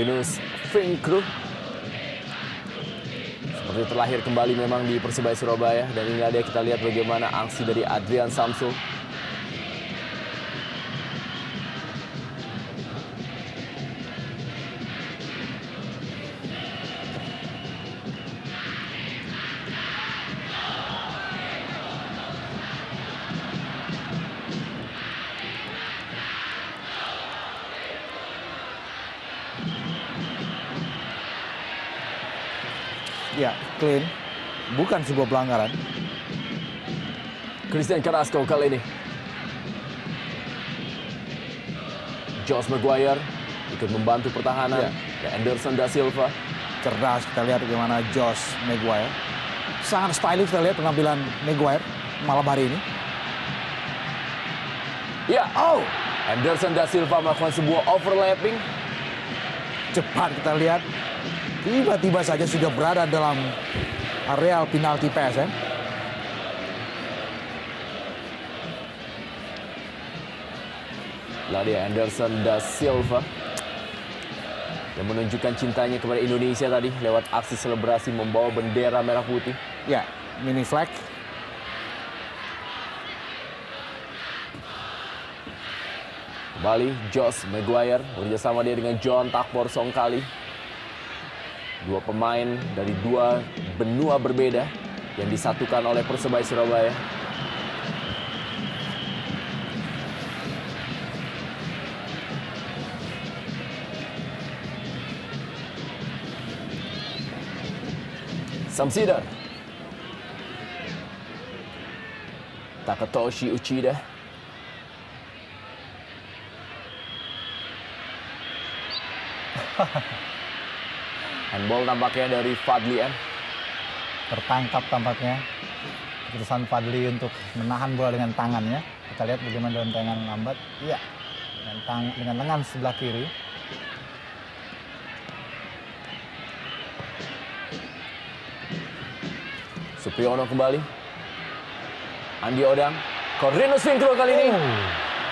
Cornelius Finkru seperti terlahir kembali memang di Persebaya Surabaya. Dan ini ada kita lihat bagaimana aksi dari Adrian Samsul. Ya, clean. Bukan sebuah pelanggaran. Christian Carrasco kali ini. Josh Maguire ikut membantu pertahanan. Ya, Anderson da Silva. Cerdas, kita lihat bagaimana Josh Maguire. Sangat stylish kita lihat penampilan Maguire malam hari ini. Ya, Anderson da Silva melakukan sebuah overlapping. Cepat kita lihat. Tiba-tiba saja sudah berada dalam areal penalti PSM. Lah dia Anderson da Silva yang menunjukkan cintanya kepada Indonesia tadi lewat aksi selebrasi membawa bendera merah putih. Ya, mini flag. Kembali Josh Maguire bekerjasama dia dengan John Takbor Songkali. Dua pemain dari dua benua berbeda yang disatukan oleh Persebaya Surabaya. Samsidar. Takatoshi Uchida. Handball tampaknya dari Fadli M. Tertangkap tampaknya keputusan Fadli untuk menahan bola dengan tangannya. Kita lihat bagaimana dalam tangan lambat. Iya, dengan lengan sebelah kiri. Supriyono kembali. Andi Odang. Corvinus Finkro kali ini.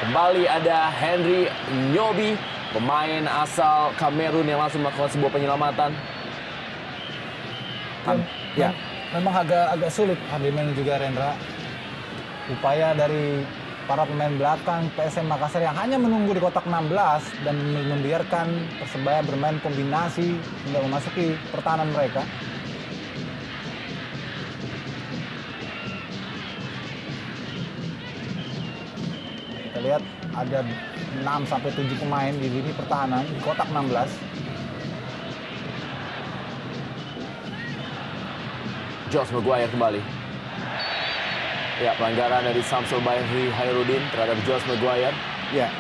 Kembali ada Henry Nyobi, pemain asal Kamerun yang langsung melakukan sebuah penyelamatan. Ya, memang agak sulit Hardiman juga Rendra. Upaya dari para pemain belakang PSM Makassar yang hanya menunggu di kotak 16 dan membiarkan Persebaya bermain kombinasi hingga memasuki pertahanan mereka. Kita lihat ada 6-7 pemain di lini pertahanan di kotak 16. Josh Maguire kembali. Ya, pelanggaran dari Samsul Bahri Hairudin terhadap Josh Maguire. Ya,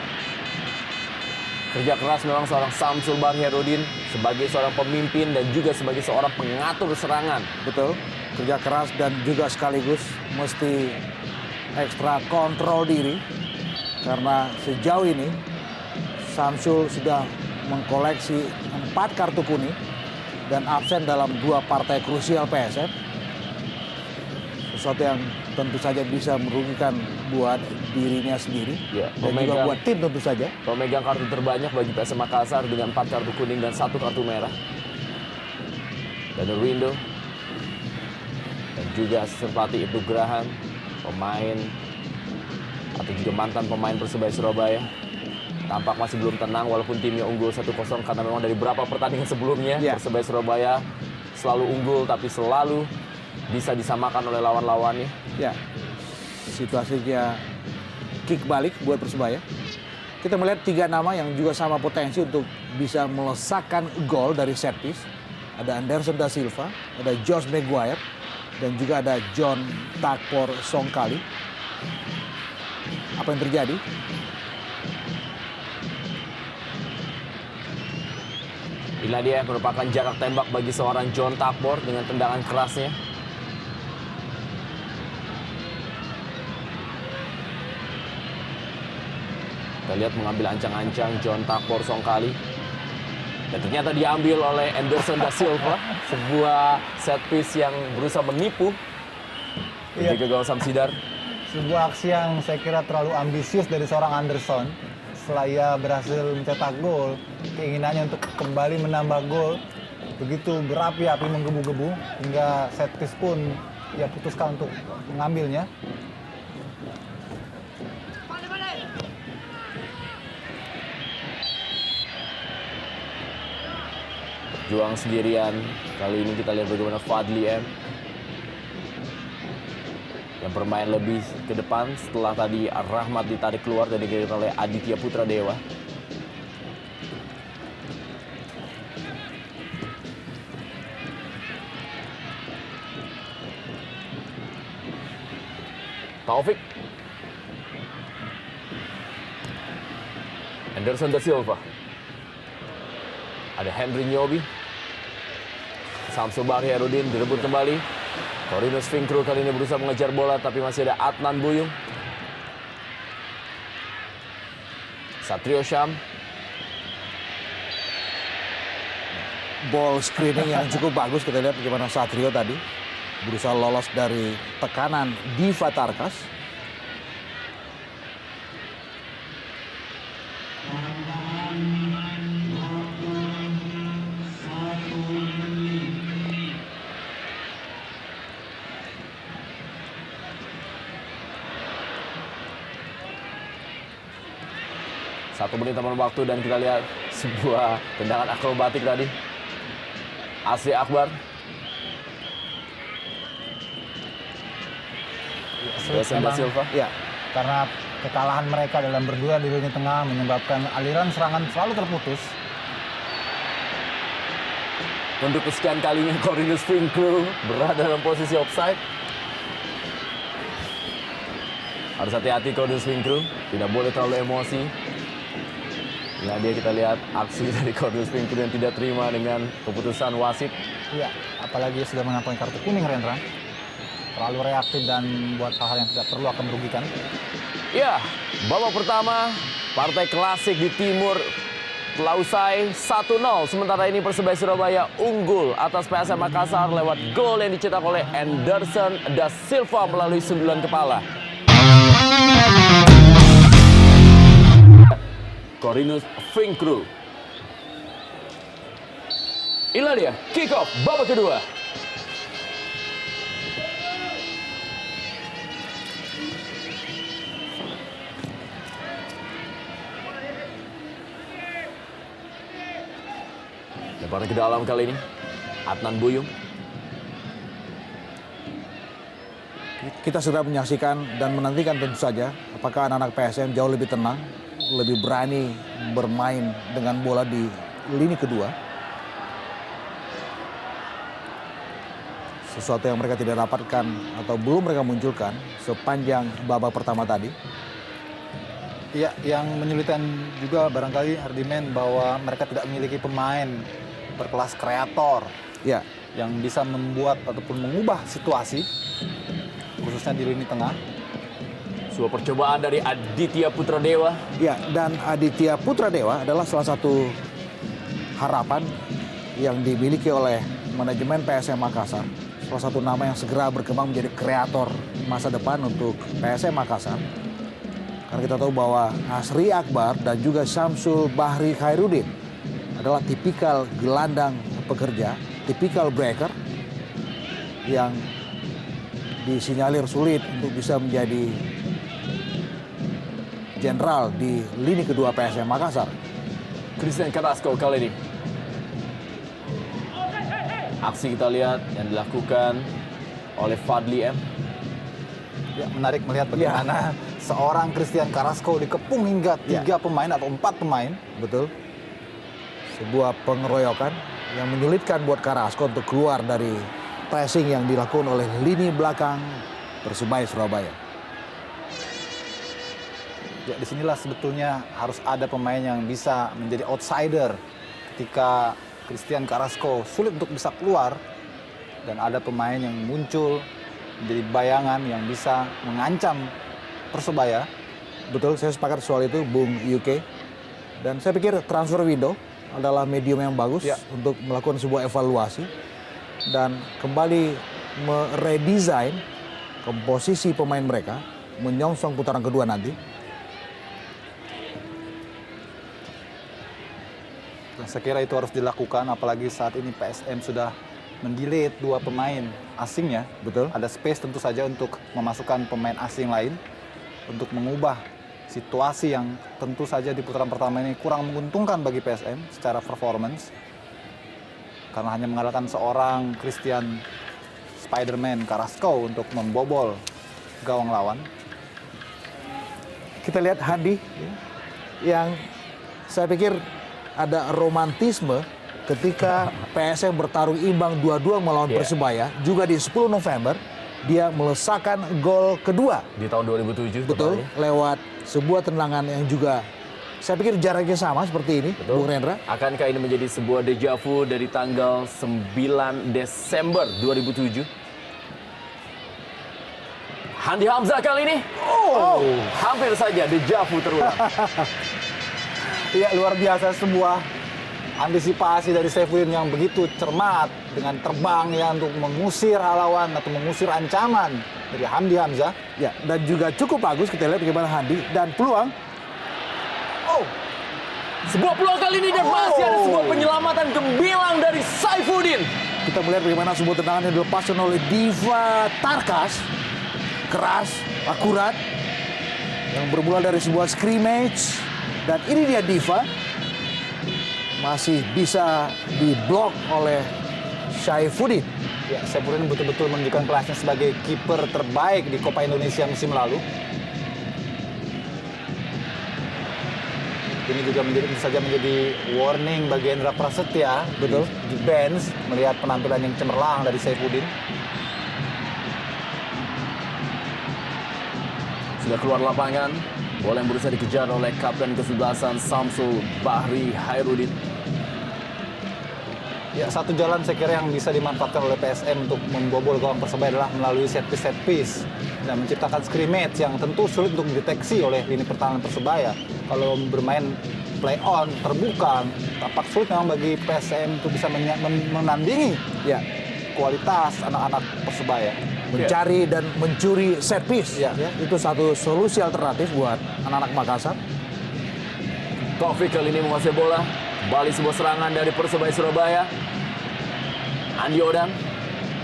Kerja keras memang seorang Samsul Bahri Hairudin sebagai seorang pemimpin dan juga sebagai seorang pengatur serangan. betul. Kerja keras dan juga sekaligus mesti ekstra kontrol diri. Karena sejauh ini Samsul sudah mengkoleksi 4 kartu kuning dan absen dalam 2 partai krusial PSM. Sesuatu yang tentu saja bisa merugikan buat dirinya sendiri Ya, dan juga buat tim tentu saja. Pemegang kartu terbanyak bagi PSM Makassar dengan 4 kartu kuning dan 1 kartu merah. Daniel Rindo dan juga Serpati Ibnu Graham, pemain atau juga mantan pemain Persebaya Surabaya, tampak masih belum tenang walaupun timnya unggul 1-0 karena memang dari beberapa pertandingan sebelumnya Persebaya Surabaya selalu unggul tapi selalu bisa disamakan oleh lawan-lawannya. Ya, situasinya kick balik buat Persebaya. Kita melihat 3 nama yang juga sama potensi untuk bisa melesakkan gol dari set piece. Ada Anderson da Silva, ada Josh Maguire, dan juga ada John Takbor Songkali. Apa yang terjadi? Inilah dia yang merupakan jarak tembak bagi seorang John Takbor dengan tendangan kerasnya. Kita lihat mengambil ancang-ancang John Takbor Songkali. Dan ternyata diambil oleh Anderson da Silva. Sebuah set piece yang berusaha menipu. Dan juga gawang Samsidar. Sebuah aksi yang saya kira terlalu ambisius dari seorang Anderson. Setelah ia berhasil mencetak gol, keinginannya untuk kembali menambah gol begitu berapi-api menggebu-gebu hingga set piece pun ia putuskan untuk mengambilnya. Juang sendirian. Kali ini kita lihat bagaimana Fadli M yang bermain lebih ke depan setelah tadi Rahmat ditarik keluar dan digantikan oleh Aditya Putra Dewa. Taufik. Anderson da Silva. Ada Henry Nyobi. Samsul Bahri Herudin direbut kembali. Corinus Finkru kali ini berusaha mengejar bola tapi masih ada Adnan Buyung. Satrio Syam. Ball screening yang cukup bagus, kita lihat bagaimana Satrio tadi berusaha lolos dari tekanan Diva Tarkas. Satu menit taman waktu dan kita lihat sebuah tendangan akrobatik tadi. Asri Akbar. Anderson da Silva. Ya, karena kekalahan mereka dalam berdua di lini tengah menyebabkan aliran serangan selalu terputus. Untuk kesekian kalinya Corinus Finkru berada dalam posisi offside. Harus hati-hati Corinus Finkru, tidak boleh terlalu emosi. Nah, dia kita lihat aksi dari Corinus Finkru yang tidak terima dengan keputusan wasit. Iya, apalagi sudah mengantongi kartu kuning, Rendra. Terlalu reaktif dan buat hal yang tidak perlu akan merugikan. Ya, babak pertama partai klasik di Timur telah usai 1-0. Sementara ini Persebaya Surabaya unggul atas PSM Makassar lewat gol yang dicetak oleh Anderson da Silva melalui sundulan kepala. Corinus Finkru. Inilah dia kick off babak kedua. Lemparan ke dalam kali ini Adnan Buyung. Kita sudah menyaksikan dan menantikan tentu saja apakah anak-anak PSM jauh lebih tenang, lebih berani bermain dengan bola di lini kedua. Sesuatu yang mereka tidak dapatkan atau belum mereka munculkan sepanjang babak pertama tadi. Iya, yang menyulitkan juga barangkali Hardiman bahwa mereka tidak memiliki pemain berkelas kreator Ya, yang bisa membuat ataupun mengubah situasi, khususnya di lini tengah. Sebuah percobaan dari Aditya Putra Dewa. ya, dan Aditya Putra Dewa adalah salah satu harapan yang dimiliki oleh manajemen PSM Makassar. Salah satu nama yang segera berkembang menjadi kreator masa depan untuk PSM Makassar. Karena kita tahu bahwa Asri Akbar dan juga Samsul Bahri Khairuddin adalah tipikal gelandang pekerja, tipikal breaker yang disinyalir sulit untuk bisa menjadi jenderal di lini kedua PSM Makassar. Christian Carrasco kali ini. Aksi kita lihat yang dilakukan oleh Fadli M. Ya, menarik melihat bagaimana seorang Christian Carrasco dikepung hingga 3 pemain atau 4 pemain. Betul. Sebuah pengeroyokan yang menyulitkan buat Carrasco untuk keluar dari pressing yang dilakukan oleh lini belakang Persebaya Surabaya. Ya, disinilah sebetulnya harus ada pemain yang bisa menjadi outsider ketika Christian Carrasco sulit untuk bisa keluar, dan ada pemain yang muncul menjadi bayangan yang bisa mengancam Persebaya. Betul, saya sepakat soal itu, Bung UK. Dan saya pikir transfer window adalah medium yang bagus untuk melakukan sebuah evaluasi dan kembali meredesain komposisi pemain mereka menyongsong putaran kedua nanti. Dan saya kira itu harus dilakukan, apalagi saat ini PSM sudah mendelete 2 pemain asingnya. Betul. Ada space tentu saja untuk memasukkan pemain asing lain untuk mengubah situasi yang tentu saja di putaran pertama ini kurang menguntungkan bagi PSM secara performance. Karena hanya mengandalkan seorang Christian Spiderman Carrasco untuk membobol gawang lawan. Kita lihat Hadi yang saya pikir ada romantisme ketika PSM bertarung imbang 2-2 melawan Persebaya juga di 10 November dia melesakkan gol kedua. Di tahun 2007. Betul, tepatnya. lewat sebuah tendangan yang juga saya pikir jaraknya sama seperti ini, Betul. Bung Rendra. Akankah ini menjadi sebuah deja vu dari tanggal 9 Desember 2007? Handi Hamzah kali ini. Hampir saja deja vu terulang. Iya, luar biasa, sebuah antisipasi dari Saifuddin yang begitu cermat dengan terbang ya untuk mengusir lawan atau mengusir ancaman dari Handi Hamzah. Ya, dan juga cukup bagus kita lihat bagaimana Handi dan peluang. Sebuah peluang kali ini dan masih ada sebuah penyelamatan gemilang dari Saifuddin. Kita melihat bagaimana sebuah tendangan yang dilepaskan oleh Diva Tarkas. Keras, akurat. Yang bermula dari sebuah scrimmage. Dan ini dia Diva. Masih bisa diblok oleh Saifuddin. Ya, Saifuddin betul-betul menunjukkan kelasnya sebagai kiper terbaik di Copa Indonesia musim lalu. Ini juga tentu saja menjadi warning bagi Hendra Prasetya, betul, di bench melihat penampilan yang cemerlang dari Saifuddin. Sudah keluar lapangan, bola yang berusaha dikejar oleh kapten kesebelasan Samsul Bahri Hairudin. Ya, satu jalan saya kira yang bisa dimanfaatkan oleh PSM untuk membobol gawang Persebaya adalah melalui set piece dan menciptakan scrimmage yang tentu sulit untuk dideteksi oleh lini pertahanan Persebaya. Kalau bermain play on terbuka, tampak sulit memang bagi PSM untuk bisa menandingi Ya, kualitas anak-anak Persebaya. mencari dan mencuri set piece. Ya. Itu satu solusi alternatif buat anak-anak Makassar. Taufik kali ini menguasai bola. Kembali sebuah serangan dari Persebaya Surabaya. Andi Odang.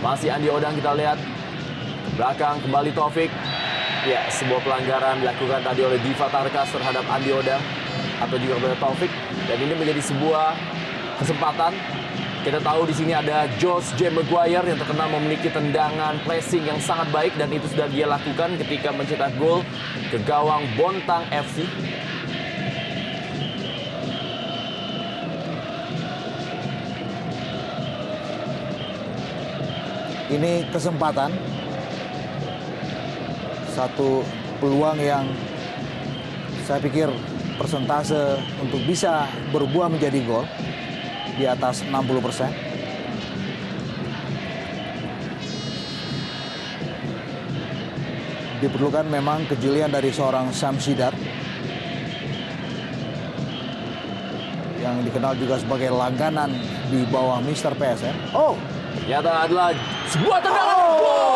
Masih Andi Odang kita lihat. Ke belakang kembali Taufik. Ya, sebuah pelanggaran dilakukan tadi oleh Diva Tarkas terhadap Andi Odang. Atau juga kepada Taufik. Dan ini menjadi sebuah kesempatan. Kita tahu di sini ada Josh J. Maguire yang terkenal memiliki tendangan pressing yang sangat baik. Dan itu sudah dia lakukan ketika mencetak gol ke gawang Bontang FC. Ini kesempatan, satu peluang yang saya pikir persentase untuk bisa berbuah menjadi gol di atas 60%. Diperlukan memang kejelian dari seorang Samsidar yang dikenal juga sebagai langganan di bawah Mr. PSM. Ternyata adalah sebuah tendangan gol!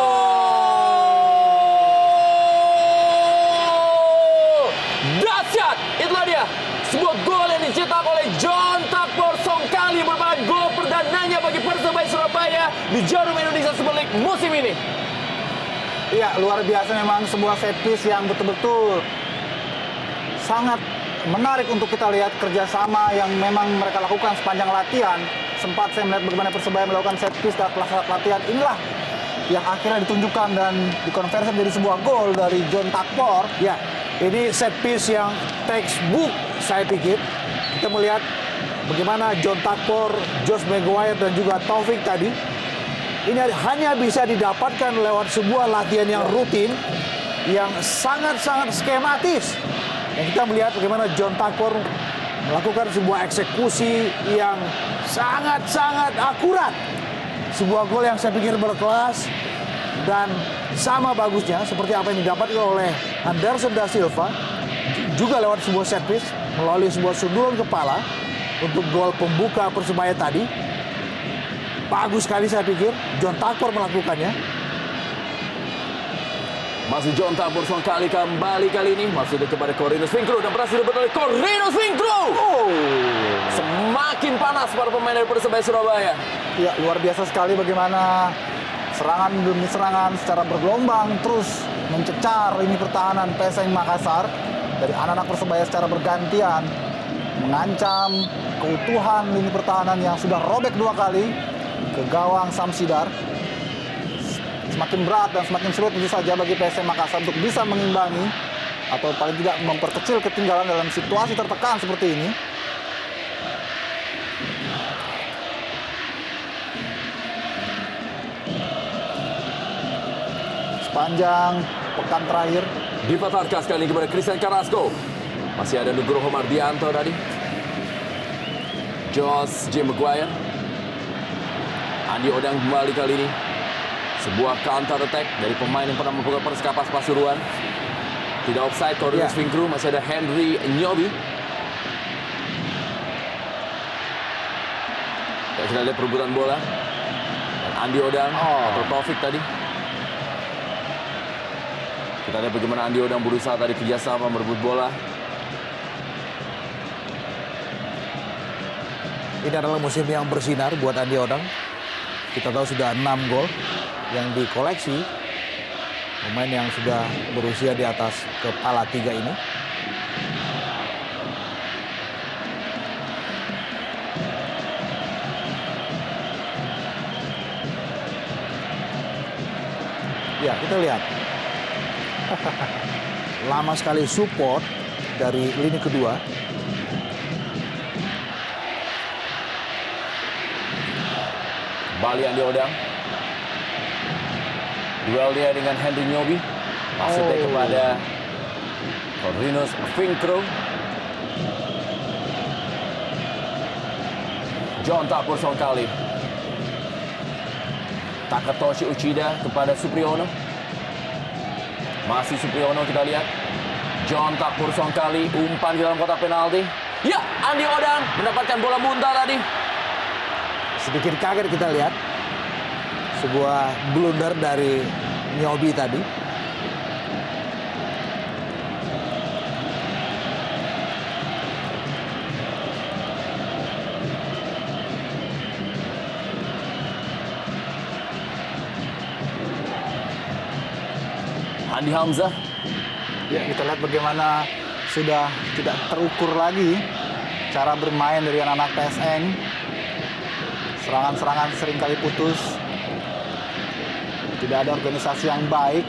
Dahsyat! Itulah dia. Sebuah gol yang dicetak oleh John Takbor Songkali merupakan gol perdananya bagi Persebaya Surabaya di Jarum Indonesia Super League musim ini. Iya, luar biasa memang sebuah set piece yang betul-betul sangat menarik untuk kita lihat kerjasama yang memang mereka lakukan sepanjang latihan. Sempat saya melihat bagaimana Persebaya melakukan set piece dalam latihan. Inilah yang akhirnya ditunjukkan dan dikonversi menjadi sebuah gol dari John Takbor. Ya, ini set piece yang textbook saya pikir. Kita melihat bagaimana John Takbor, Josh Maguire dan juga Taufik tadi. Ini hanya bisa didapatkan lewat sebuah latihan yang rutin, yang sangat-sangat skematis. Dan kita melihat bagaimana John Takbor melakukan sebuah eksekusi yang sangat-sangat akurat. Sebuah gol yang saya pikir berkelas dan sama bagusnya seperti apa yang didapatkan oleh Anderson da Silva juga lewat sebuah set piece melalui sebuah sundulan kepala untuk gol pembuka Persebaya tadi. Bagus sekali saya pikir John Takbor melakukannya. Masih John Takbor Songkali kembali kali ini. Masih kepada Corinus Finkru dan berhasil direbut oleh Corinus Finkru. Semakin panas para pemain dari Persebaya Surabaya. Ya, luar biasa sekali bagaimana serangan demi serangan secara bergelombang terus mencecar lini pertahanan PSM Makassar dari anak-anak Persebaya secara bergantian mengancam keutuhan lini pertahanan yang sudah robek 2 kali ke gawang Samsidar. Semakin berat dan semakin sulit tentu saja bagi PSM Makassar untuk bisa mengimbangi atau paling tidak memperkecil ketinggalan dalam situasi tertekan seperti ini. sepanjang pekan terakhir. Dipatarkan sekali kepada Christian Carrasco. Masih ada Nugroho Mardianto tadi. Josh J. Maguire. Andi Odang kembali kali ini. Sebuah counter attack dari pemain yang pernah membuka Perskapas Pasuruan. Tidak offside, Cornelius Finkru. Masih ada Henry Nyobi. Ya, kita lihat perebutan bola. Dan Andi Odang atau Taufik tadi. Kita lihat bagaimana Andi Odang berusaha tadi kerjasama merebut bola. Ini adalah musim yang bersinar buat Andi Odang. Kita tahu sudah 6 gol yang dikoleksi. Pemain yang sudah berusia di atas kepala 3 ini. Ya, kita lihat. Lama sekali support dari lini kedua. Kembali Andi Odang. Duel dia dengan Henry Nyobi. Maksudnya kepada Cornelius Finkru. John Tapur kali. Takatoshi Uchida kepada Supriyono. Masih Supriyono kita lihat. John Tapur kali umpan di dalam kotak penalti. Ya, Andi Odang mendapatkan bola muntah tadi. Sedikit kaget kita lihat. Sebuah blunder dari Nyobi tadi. Andi Hamzah. Ya, kita lihat bagaimana sudah tidak terukur lagi cara bermain dari anak-anak PSN. Serangan-serangan seringkali putus. Tidak ada organisasi yang baik.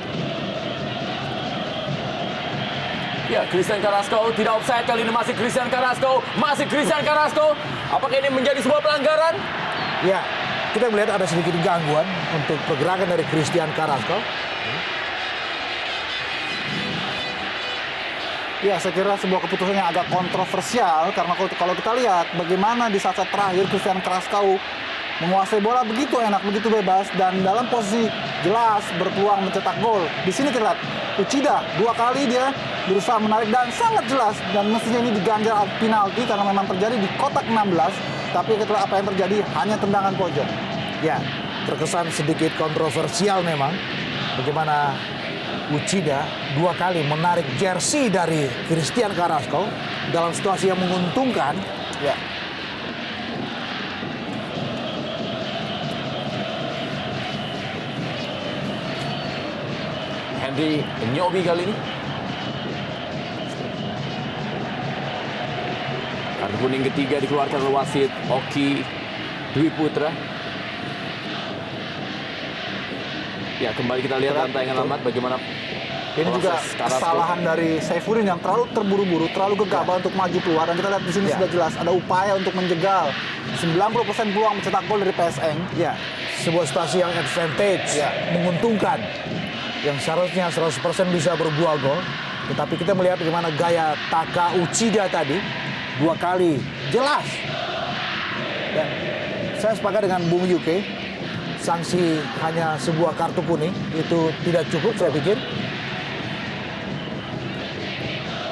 Ya, Christian Carrasco tidak offside kali ini. Masih Christian Carrasco. Masih Christian Carrasco. Apakah ini menjadi sebuah pelanggaran? Ya, kita melihat ada sedikit gangguan untuk pergerakan dari Christian Carrasco. Ya, saya kira sebuah keputusan yang agak kontroversial karena kalau kita lihat bagaimana di saat-saat terakhir Christian Carrasco menguasai bola begitu enak, begitu bebas dan dalam posisi jelas berpeluang mencetak gol. Di sini kita lihat Uchida 2 kali dia berusaha menarik dan sangat jelas dan mestinya ini diganjar penalti karena memang terjadi di kotak 16, tapi kita lihat apa yang terjadi hanya tendangan pojok. Ya, terkesan sedikit kontroversial memang. Bagaimana Uchida 2 kali menarik jersey dari Christian Carrasco dalam situasi yang menguntungkan. Ya. Henry Nyobi kali ini. Kartu kuning ketiga dikeluarkan oleh wasit Oki Dwi Putra. Ya, kembali kita lihat dalam tayangan amat bagaimana Ini juga kesalahan dari Saifuddin yang terlalu terburu-buru, terlalu gegabah untuk maju keluar. Dan kita lihat di sini sudah jelas ada upaya untuk menjegal 90% peluang mencetak gol dari PSN. Ya, sebuah situasi yang advantage, menguntungkan. Yang seharusnya 100% bisa berbuah gol. Tetapi kita melihat bagaimana gaya Taka Uchida tadi 2 kali jelas. Dan saya sepakat dengan Bung Yuke, sanksi hanya sebuah kartu kuning itu tidak cukup saya pikir.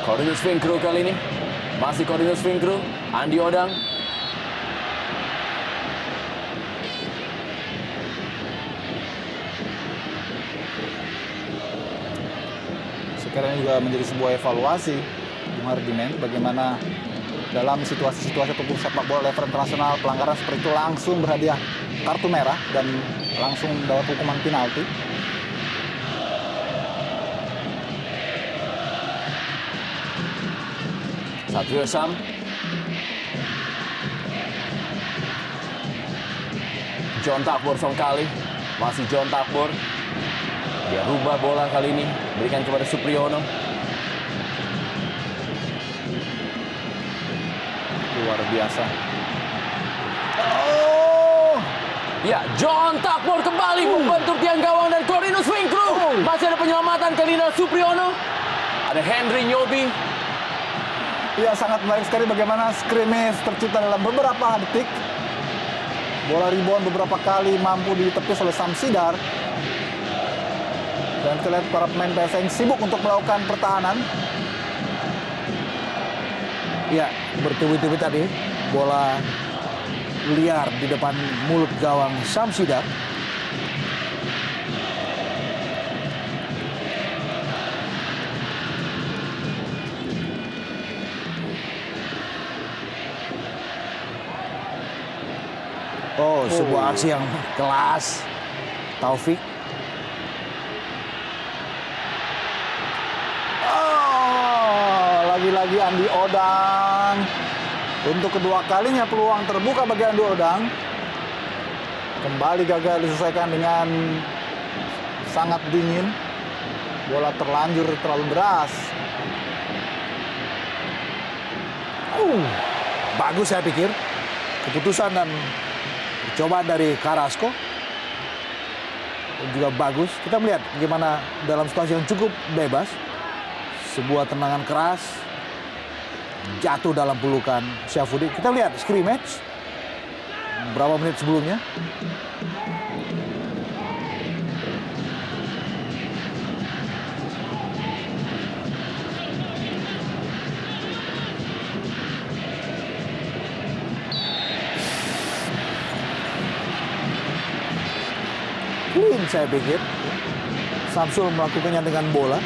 Cornelius Finkru kali ini. Masih Cornelius Finkru. Andi Odang. Sekarang juga menjadi sebuah evaluasi Bung Hardiman bagaimana dalam situasi-situasi ataupun sepak bola level internasional pelanggaran seperti itu langsung berhadiah kartu merah dan langsung dapat hukuman penalti. Satrio Sam. John Tapur kali. Masih John Tapur. Dia rubah bola kali ini. Berikan kepada Supriyono. Luar biasa. Ya, John Tapur kembali membentur tiang gawang dan Cornelius Finkru. Masih ada penyelamatan kali ini Supriyono. Ada Henry Nyobi. Ya, sangat menarik sekali bagaimana scrimmage tercipta dalam beberapa detik. Bola rebound beberapa kali mampu ditepis oleh Samsidar. Dan kita lihat para pemain PSM sibuk untuk melakukan pertahanan. Ya, bertubi-tubi tadi bola liar di depan mulut gawang Samsidar. Oh, sebuah aksi yang kelas. Taufik. Oh, lagi-lagi Andi Odang. Untuk kedua kalinya peluang terbuka bagi Andi Odang. Kembali gagal diselesaikan dengan sangat dingin. Bola terlanjur terlalu deras. Bagus saya pikir. Keputusan dan percobaan dari Carrasco juga bagus. Kita melihat bagaimana dalam situasi yang cukup bebas, sebuah tendangan keras jatuh dalam pelukan Syafudi. Kita lihat scrimmage berapa menit sebelumnya. Clean saya pikir. Samsul melakukannya dengan bola.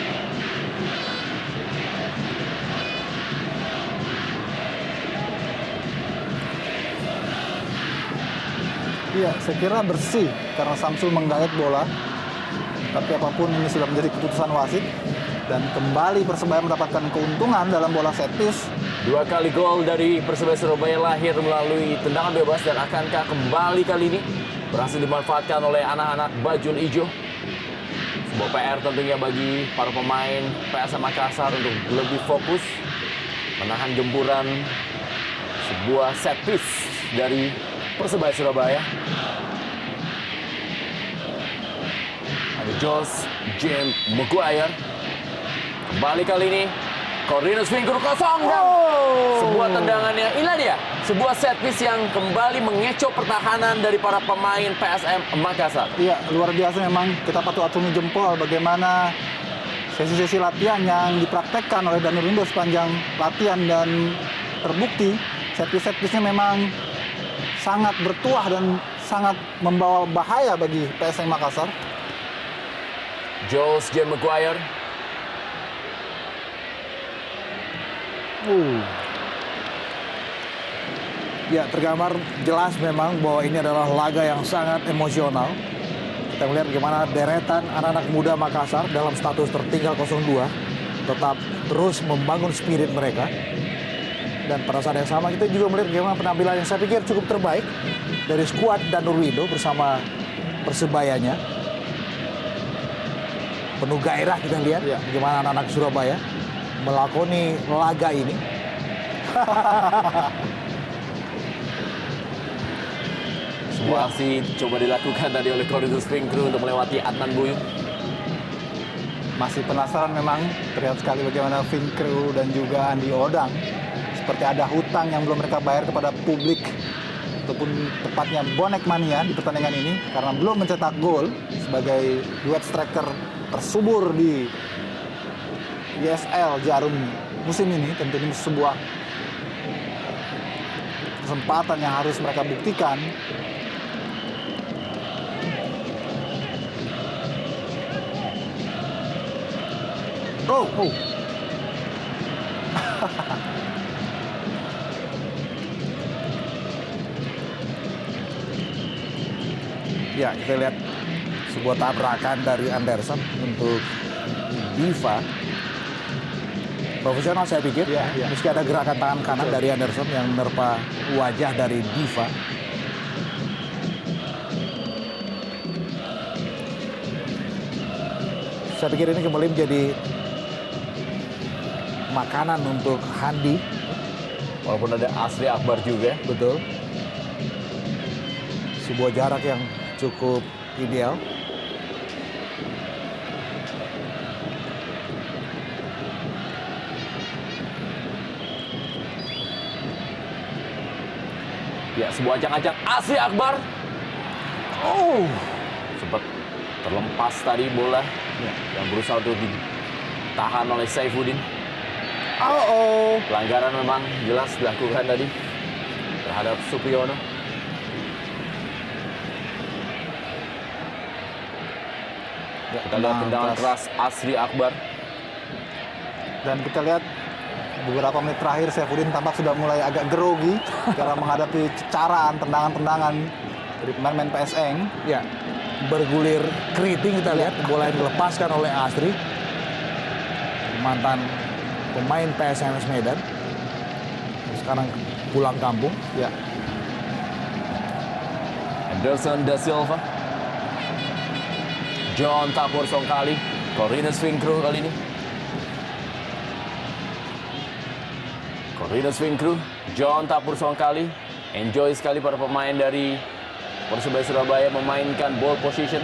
Iya, saya kira bersih karena Samsul menggayat bola. Tapi apapun ini sudah menjadi keputusan wasit. Dan kembali Persebaya mendapatkan keuntungan dalam bola set piece. 2 kali gol dari Persebaya Surabaya lahir melalui tendangan bebas, dan akankah kembali kali ini berhasil dimanfaatkan oleh anak-anak bajul ijo. Sebuah PR tentunya bagi para pemain PSM Makassar untuk lebih fokus menahan gempuran sebuah set piece dari Persebaya Surabaya. Ada Josh James Maguire. Kembali kali ini Corvinus Finkur kosong, dan sebuah tendangannya. Inilah dia, sebuah set piece yang kembali mengecoh pertahanan dari para pemain PSM Makassar. Iya, luar biasa memang. Kita patut acungi jempol bagaimana sesi-sesi latihan yang dipraktekkan oleh Danurindo sepanjang latihan, dan terbukti set piece-nya memang sangat bertuah dan sangat membawa bahaya bagi PSM Makassar. Josh James Maguire. Ya, tergambar jelas memang bahwa ini adalah laga yang sangat emosional. Kita melihat bagaimana deretan anak-anak muda Makassar dalam status tertinggal 0-2 tetap terus membangun spirit mereka. Dan pada saat yang sama kita juga melihat bagaimana penampilan yang saya pikir cukup terbaik dari skuad Danurindo bersama Persebayanya. Penuh gairah kita lihat bagaimana anak-anak Surabaya melakoni laga ini. Sebuah aksi coba dilakukan tadi oleh Corvinus Finkur untuk melewati Adnan Buyut. Masih penasaran memang, terlihat sekali bagaimana Finkur dan juga Andi Odang seperti ada hutang yang belum mereka bayar kepada publik, ataupun tepatnya bonek mania di pertandingan ini, karena belum mencetak gol sebagai duet striker tersubur di ISL Jarum musim ini. Tentunya sebuah kesempatan yang harus mereka buktikan. Ya, kita lihat sebuah tabrakan dari Anderson untuk Diva. Profesional saya pikir, meski ada gerakan tangan kanan dari Anderson yang menerpa wajah dari Diva. Saya pikir ini kembali menjadi makanan untuk Handi. Walaupun ada Asri Akbar juga. Betul. Sebuah jarak yang cukup ideal. Ya, sebuah ancang-ancang Asri Akbar. Oh, sempat terlepas tadi bola yang berusaha untuk ditahan oleh Saifuddin. Pelanggaran memang jelas dilakukan tadi terhadap Supriyono. Ya, Kita lihat tendangan keras Asri Akbar. Dan kita lihat beberapa menit terakhir Saifuddin tampak sudah mulai agak grogi karena menghadapi cecaran, tendangan-tendangan dari pemain-pemain PSM. Ya, bergulir keriting kita lihat bola yang dilepaskan oleh Asri, mantan pemain PSMS Medan. Sekarang pulang kampung. Ya, Anderson da Silva, John Tapur Songkali, Corinus Finkru kali ini. Corinus Finkru, John Tapur Songkali. Enjoy sekali para pemain dari Persebaya Surabaya memainkan ball position.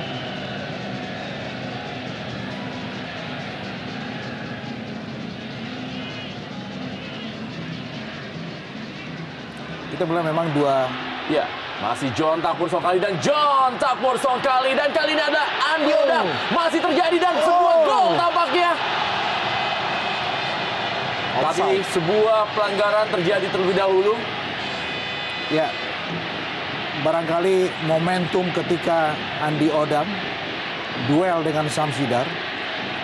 Kita bilang memang dua. Ya, masih John Tapur Songkali dan John Tapur Songkali. Dan kali ini ada Andi Odang. Masih terjadi dan sebuah gol tampaknya. Tapi sebuah pelanggaran terjadi terlebih dahulu. Ya, barangkali momentum ketika Andi Odang duel dengan Samsidar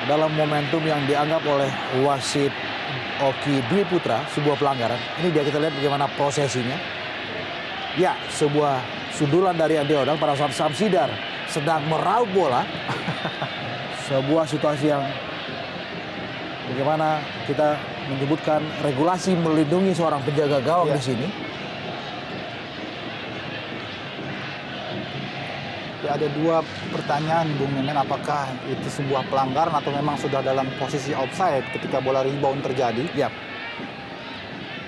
dalam momentum yang dianggap oleh wasit Oki Dwi Putra sebuah pelanggaran. Ini dia, kita lihat bagaimana prosesinya. Ya, sebuah sundulan dari Andi Odang pada saat Samsidar sedang meraup bola. Sebuah situasi yang bagaimana kita menyebutkan regulasi melindungi seorang penjaga gawang di sini. ya ada dua pertanyaan Bung Memen, apakah itu sebuah pelanggaran atau memang sudah dalam posisi offside ketika bola rebound terjadi? Ya,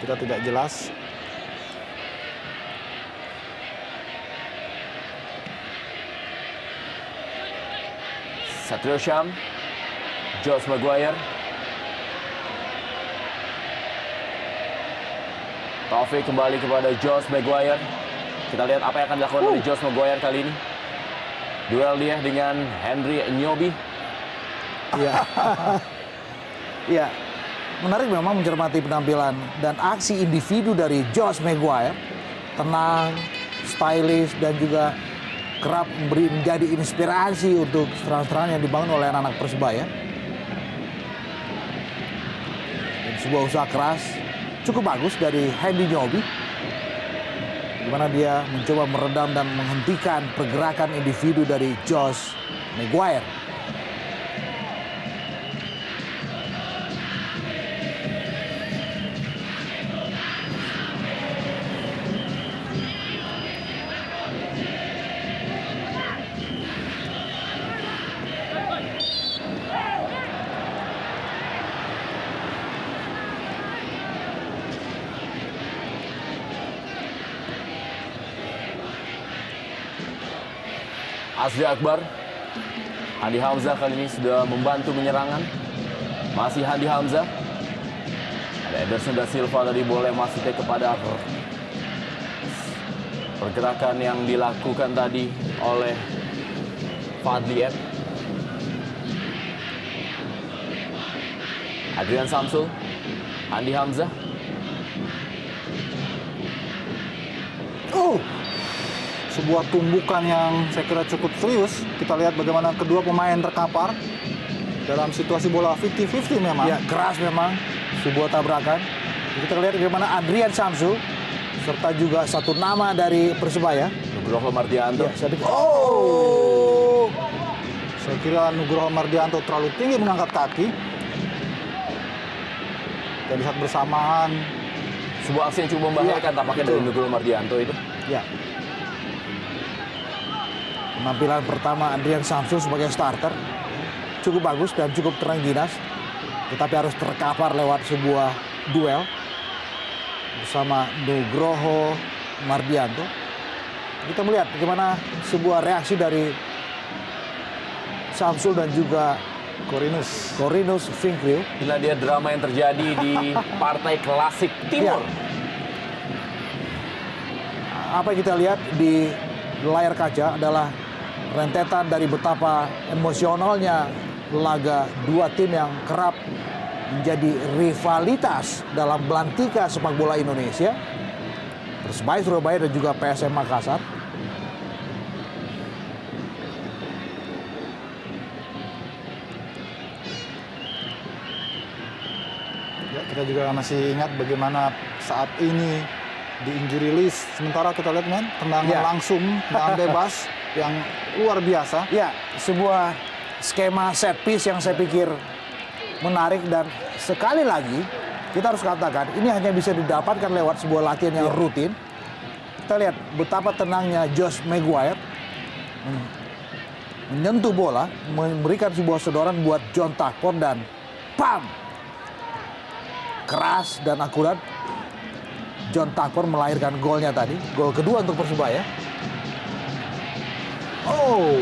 Kita tidak jelas. Satrio Syam, Josh Maguire, Taufik kembali kepada Josh Maguire. Kita lihat apa yang akan dilakukan oleh Josh Maguire kali ini. Duel dia dengan Henry Nyobi. ya, ya. Menarik memang mencermati penampilan dan aksi individu dari Josh Maguire. Tenang, stylish, dan juga kerap menjadi inspirasi untuk serangan-serangan yang dibangun oleh anak-anak Persebaya. Dan sebuah usaha keras cukup bagus dari Henry Nyobi, di mana dia mencoba meredam dan menghentikan pergerakan individu dari Josh Maguire. Asri Akbar, Handi Hamzah kali ini sudah membantu menyerangan. Masih Handi Hamzah. Ada Anderson da Silva tadi boleh masih kepada pergerakan yang dilakukan tadi oleh Fadli M. Adrian Samsul, Handi Hamzah. Sebuah tumbukan yang saya kira cukup serius. Kita lihat bagaimana kedua pemain terkapar dalam situasi bola 50-50 memang. Ya, keras memang sebuah tabrakan. Kita lihat bagaimana Adrian Samsul serta juga satu nama dari Persebaya. Nugroho Mardianto. Ya, Saya kira Nugroho Mardianto terlalu tinggi mengangkat kaki. Dan di saat bersamaan Sebuah aksi yang cukup membahayakan tampaknya dari Nugroho Mardianto itu. ya. Penampilan pertama Adrian Samsul sebagai starter cukup bagus dan cukup terengginas, tetapi harus terkapar lewat sebuah duel bersama Nugroho Mardianto. Kita melihat bagaimana sebuah reaksi dari Samsul dan juga Corinus Finkru. Inilah dia drama yang terjadi di partai klasik timur. apa yang kita lihat di layar kaca adalah rentetan dari betapa emosionalnya laga dua tim yang kerap menjadi rivalitas dalam belantika sepak bola Indonesia. Persebaya Surabaya dan juga PSM Makassar. Ya, kita juga masih ingat bagaimana saat ini di injury list. Sementara kita lihat kan tendangan Ya. langsung, tendangan bebas yang luar biasa. Ya, sebuah skema set piece yang saya pikir menarik dan sekali lagi kita harus katakan ini hanya bisa didapatkan lewat sebuah latihan yang rutin. Kita lihat betapa tenangnya Josh Maguire menyentuh bola, memberikan sebuah sedoran buat John Takpor dan pam! Keras dan akurat John Takpor melahirkan golnya tadi, gol kedua untuk Persebaya. Oh,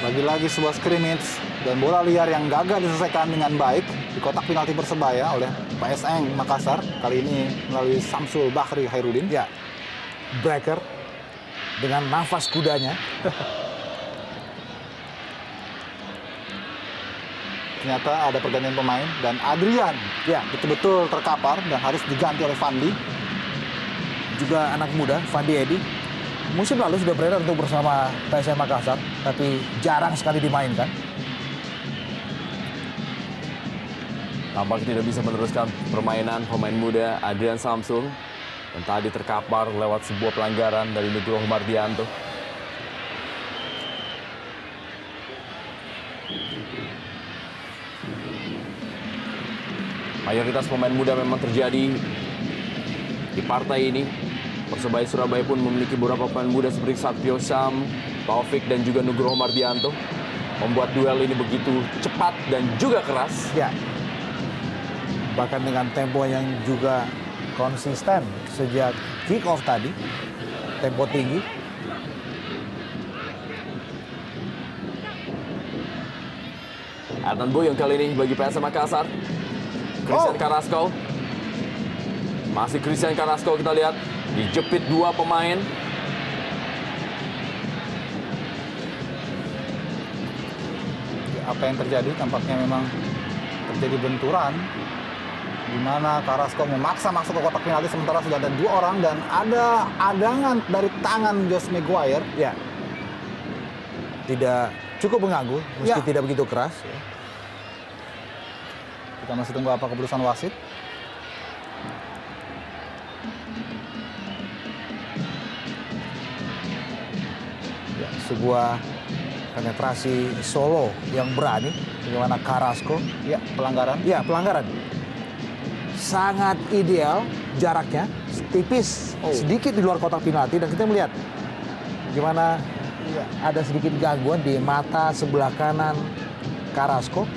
lagi-lagi sebuah scrimmage dan bola liar yang gagal diselesaikan dengan baik di kotak penalti Persebaya oleh PSM Makassar. Kali ini melalui Samsul Bahri Hairudin. Ya, breaker dengan nafas kudanya. Ternyata ada pergantian pemain dan Adrian Ya, betul-betul terkapar dan harus diganti oleh Fandi. juga anak muda, Fandi Edi. Musim lalu sudah beredar untuk bersama PSM Makassar, tapi jarang sekali dimainkan. Tampaknya tidak bisa meneruskan permainan pemain muda Adrian Samsul. Dan tadi terkapar lewat sebuah pelanggaran dari Nugroho Mardianto. Mayoritas pemain muda memang terjadi di partai ini. Persebaya Surabaya pun memiliki beberapa pemain muda seperti Satrio Sam, Taufik dan juga Nugroho Mardianto. Membuat duel ini begitu cepat dan juga keras. Ya, bahkan dengan tempo yang juga konsisten sejak kick off tadi, tempo tinggi. Adnan Boyong kali ini bagi PSM Makassar. Christian Carrasco. Masih Christian Carrasco, kita lihat dijepit dua pemain. Apa yang terjadi? Tampaknya memang terjadi benturan di mana Carrasco memaksa masuk ke kotak penalti sementara sudah ada dua orang dan ada adangan dari tangan Josh Maguire. Ya, tidak cukup mengganggu, meski Ya. tidak begitu keras. Ya. Kita masih tunggu apa keputusan wasit. Ya, sebuah penetrasi solo yang berani, bagaimana Carrasco. Ya, pelanggaran. Ya, pelanggaran. Sangat ideal jaraknya, tipis, sedikit di luar kotak penalti, dan kita melihat bagaimana ada sedikit gangguan di mata sebelah kanan Carrasco.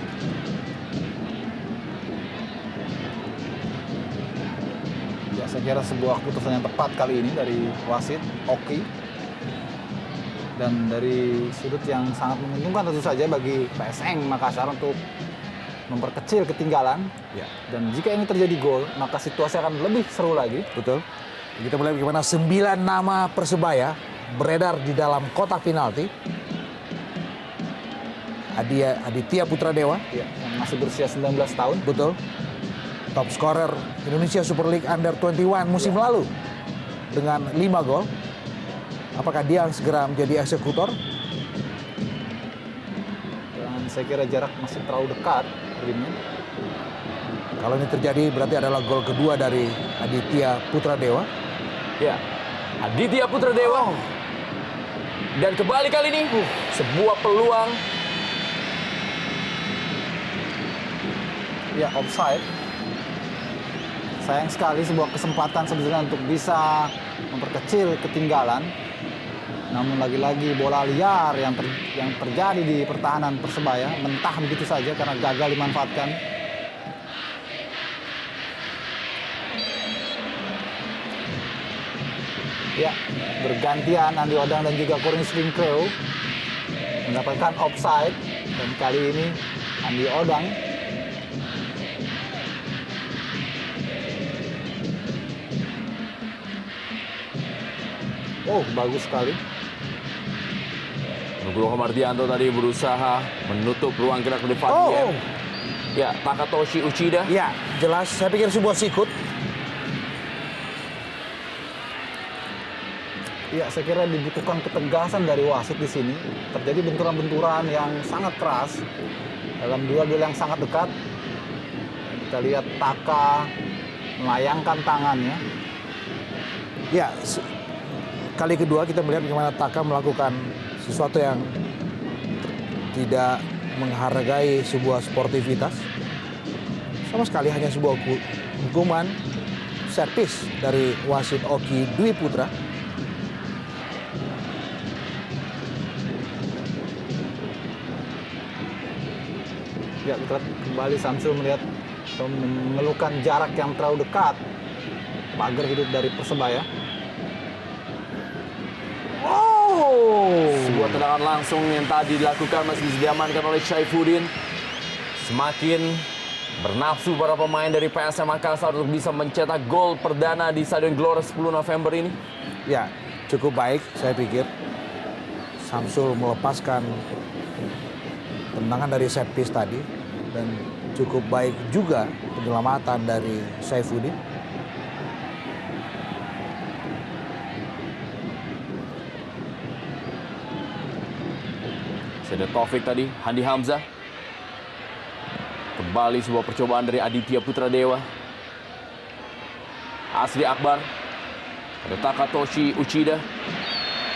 Ya, saya kira sebuah keputusan yang tepat kali ini dari wasit Oki. Dan dari sudut yang sangat menguntungkan tentu saja bagi PSM Makassar untuk memperkecil ketinggalan. Ya, Dan jika ini terjadi gol, maka situasi akan lebih seru lagi. betul. Kita melihat bagaimana 9 nama Persebaya beredar di dalam kotak penalti. Aditya Putra Dewa, Ya, yang masih berusia 19 tahun. betul. Top scorer Indonesia Super League Under 21 musim lalu dengan 5 gol. Apakah dia segera menjadi eksekutor? Dan saya kira jarak masih terlalu dekat. Rimnya. Kalau ini terjadi berarti adalah gol kedua dari Aditya Putra Dewa. Ya, Aditya Putra Dewa. Dan kembali kali ini sebuah peluang. Ya, offside. Sayang sekali sebuah kesempatan sebetulnya untuk bisa memperkecil ketinggalan. Namun lagi-lagi bola liar yang terjadi di pertahanan Persebaya mentah begitu saja karena gagal dimanfaatkan. Ya, bergantian Andi Odang dan juga Cornelius Winkreu mendapatkan offside dan kali ini Andi Odang Oh, bagus sekali. Nugroho Mardianto tadi berusaha menutup ruang gerak dari Fadiem. Ya, Takatoshi Uchida. Ya, jelas. Saya pikir sebuah sikut. Ya, saya kira dibutuhkan ketegasan dari wasit di sini. Terjadi benturan-benturan yang sangat keras dalam duel-duel yang sangat dekat. Kita lihat Taka melayangkan tangannya. Ya, kali kedua kita melihat bagaimana Taka melakukan sesuatu yang tidak menghargai sebuah sportivitas. Sama sekali hanya sebuah hukuman servis dari wasit Oki Dwi Putra. Ya, kita kembali Samsul melihat mengeluhkan jarak yang terlalu dekat. Pagar hidup dari Persebaya. Sebuah tendangan langsung yang tadi dilakukan masih bisa diamankan oleh Syaifuddin. Semakin bernafsu para pemain dari PSM Makassar untuk bisa mencetak gol perdana di Stadion Gelora 10 November ini. Ya, cukup baik saya pikir. Samsul melepaskan tendangan dari set piece tadi. Dan cukup baik juga penyelamatan dari Syaifuddin. Ada Taufik tadi, Handi Hamzah. Kembali sebuah percobaan dari Aditya Putra Dewa. Asri Akbar. Ada Takatoshi Uchida.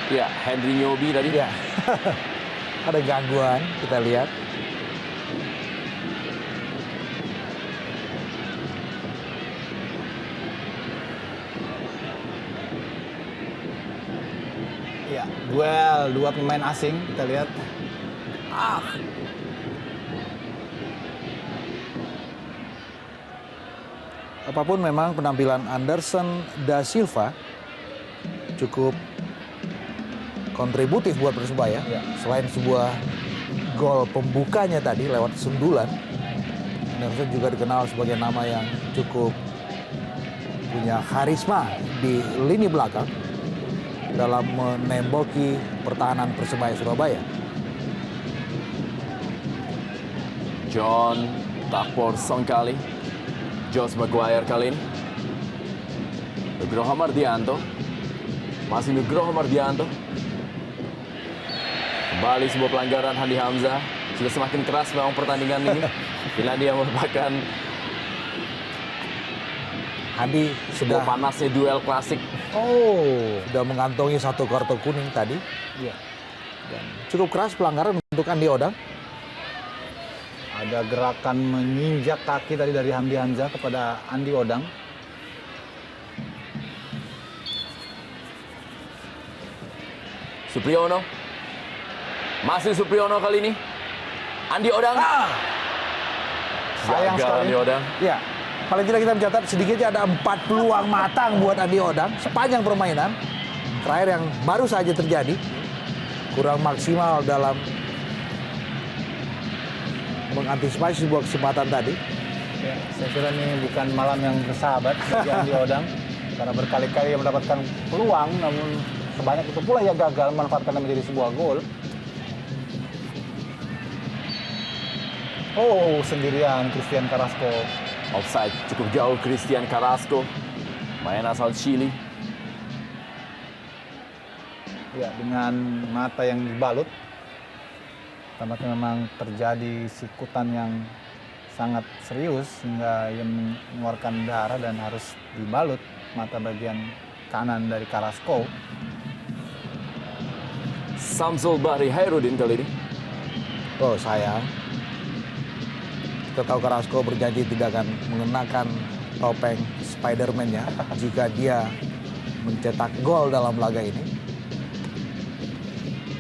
Ya, Henry Nyobi tadi. Ya, ada gangguan kita lihat. Ya, duel dua pemain asing kita lihat. Apapun memang penampilan Anderson da Silva cukup kontributif buat Persebaya. Ya. Selain sebuah gol pembukanya tadi lewat sundulan, Anderson juga dikenal sebagai nama yang cukup punya karisma di lini belakang dalam menemboki pertahanan Persebaya Surabaya. John Takpor Songkali. Jos Maguire kali ini. Nugroho Mardianto. Masih Nugroho Mardianto. Kembali sebuah pelanggaran Handi Hamzah. Sudah semakin keras memang pertandingan ini. Finlandia merupakan Handi sebuah sudah panasnya duel klasik. sudah mengantongi satu kartu kuning tadi. Ya. Dan cukup keras pelanggaran untuk Andi Odang. Ada gerakan menginjak kaki tadi dari Handi Hamzah kepada Andi Odang. Supriyono. Masih Supriyono kali ini. Andi Odang. Sayang Gagal sekali. Andi Odang. Ya, paling tidak kita mencatat sedikitnya ada 4 peluang matang buat Andi Odang sepanjang permainan. Terakhir yang baru saja terjadi, kurang maksimal dalam mengantisipasi sebuah kesempatan tadi. Ya, saya kira ini bukan malam yang bersahabat bagi Andi Odang karena berkali-kali ia mendapatkan peluang, namun sebanyak itu pula ia gagal memanfaatkannya menjadi sebuah gol. Oh, sendirian Christian Carrasco. Offside cukup jauh Christian Carrasco. Main asal Chili. Ya, dengan mata yang dibalut. Tampaknya memang terjadi sikutan yang sangat serius hingga ia mengeluarkan darah dan harus dibalut mata bagian kanan dari Carrasco. Samsul Bahri Hairudin kali ini. Oh sayang. Kita tahu Carrasco berjanji tidak akan mengenakan topeng Spider-Man-nya jika dia mencetak gol dalam laga ini.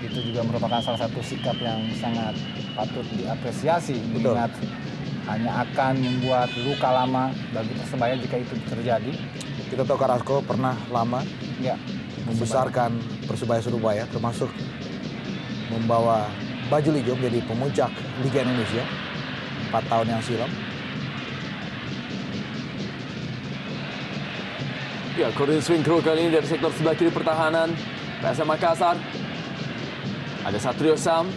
Itu juga merupakan salah satu sikap yang sangat patut diapresiasi, Betul. mengingat hanya akan membuat luka lama bagi Persebaya jika itu terjadi. Kita tahu Carrasco pernah lama Ya, membesarkan Persebaya Surabaya, termasuk membawa baju hijau menjadi pemuncak Liga Indonesia 4 tahun yang silam. Ya, Corinthians Winkro kali ini dari sektor sebelah kiri pertahanan. PSM Makassar. Ada Satrio Sam.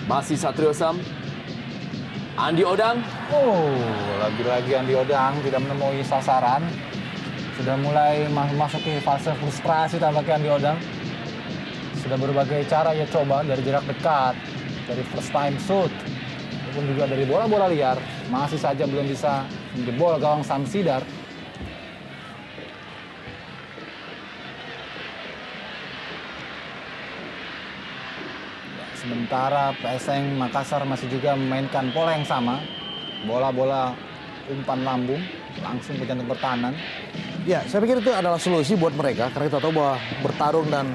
Masih Satrio Sam. Andi Odang. Oh, lagi-lagi Andi Odang tidak menemui sasaran. Sudah mulai memasuki fase frustrasi tampaknya Andi Odang. Sudah berbagai cara ia coba dari jarak dekat, dari first time shoot, maupun juga dari bola-bola liar. Masih saja belum bisa menjebol gawang Samsidar. Sementara PSM Makassar masih juga memainkan pola yang sama. Bola-bola umpan lambung langsung ke jantung pertahanan. Ya, saya pikir itu adalah solusi buat mereka karena kita tahu bahwa bertarung dan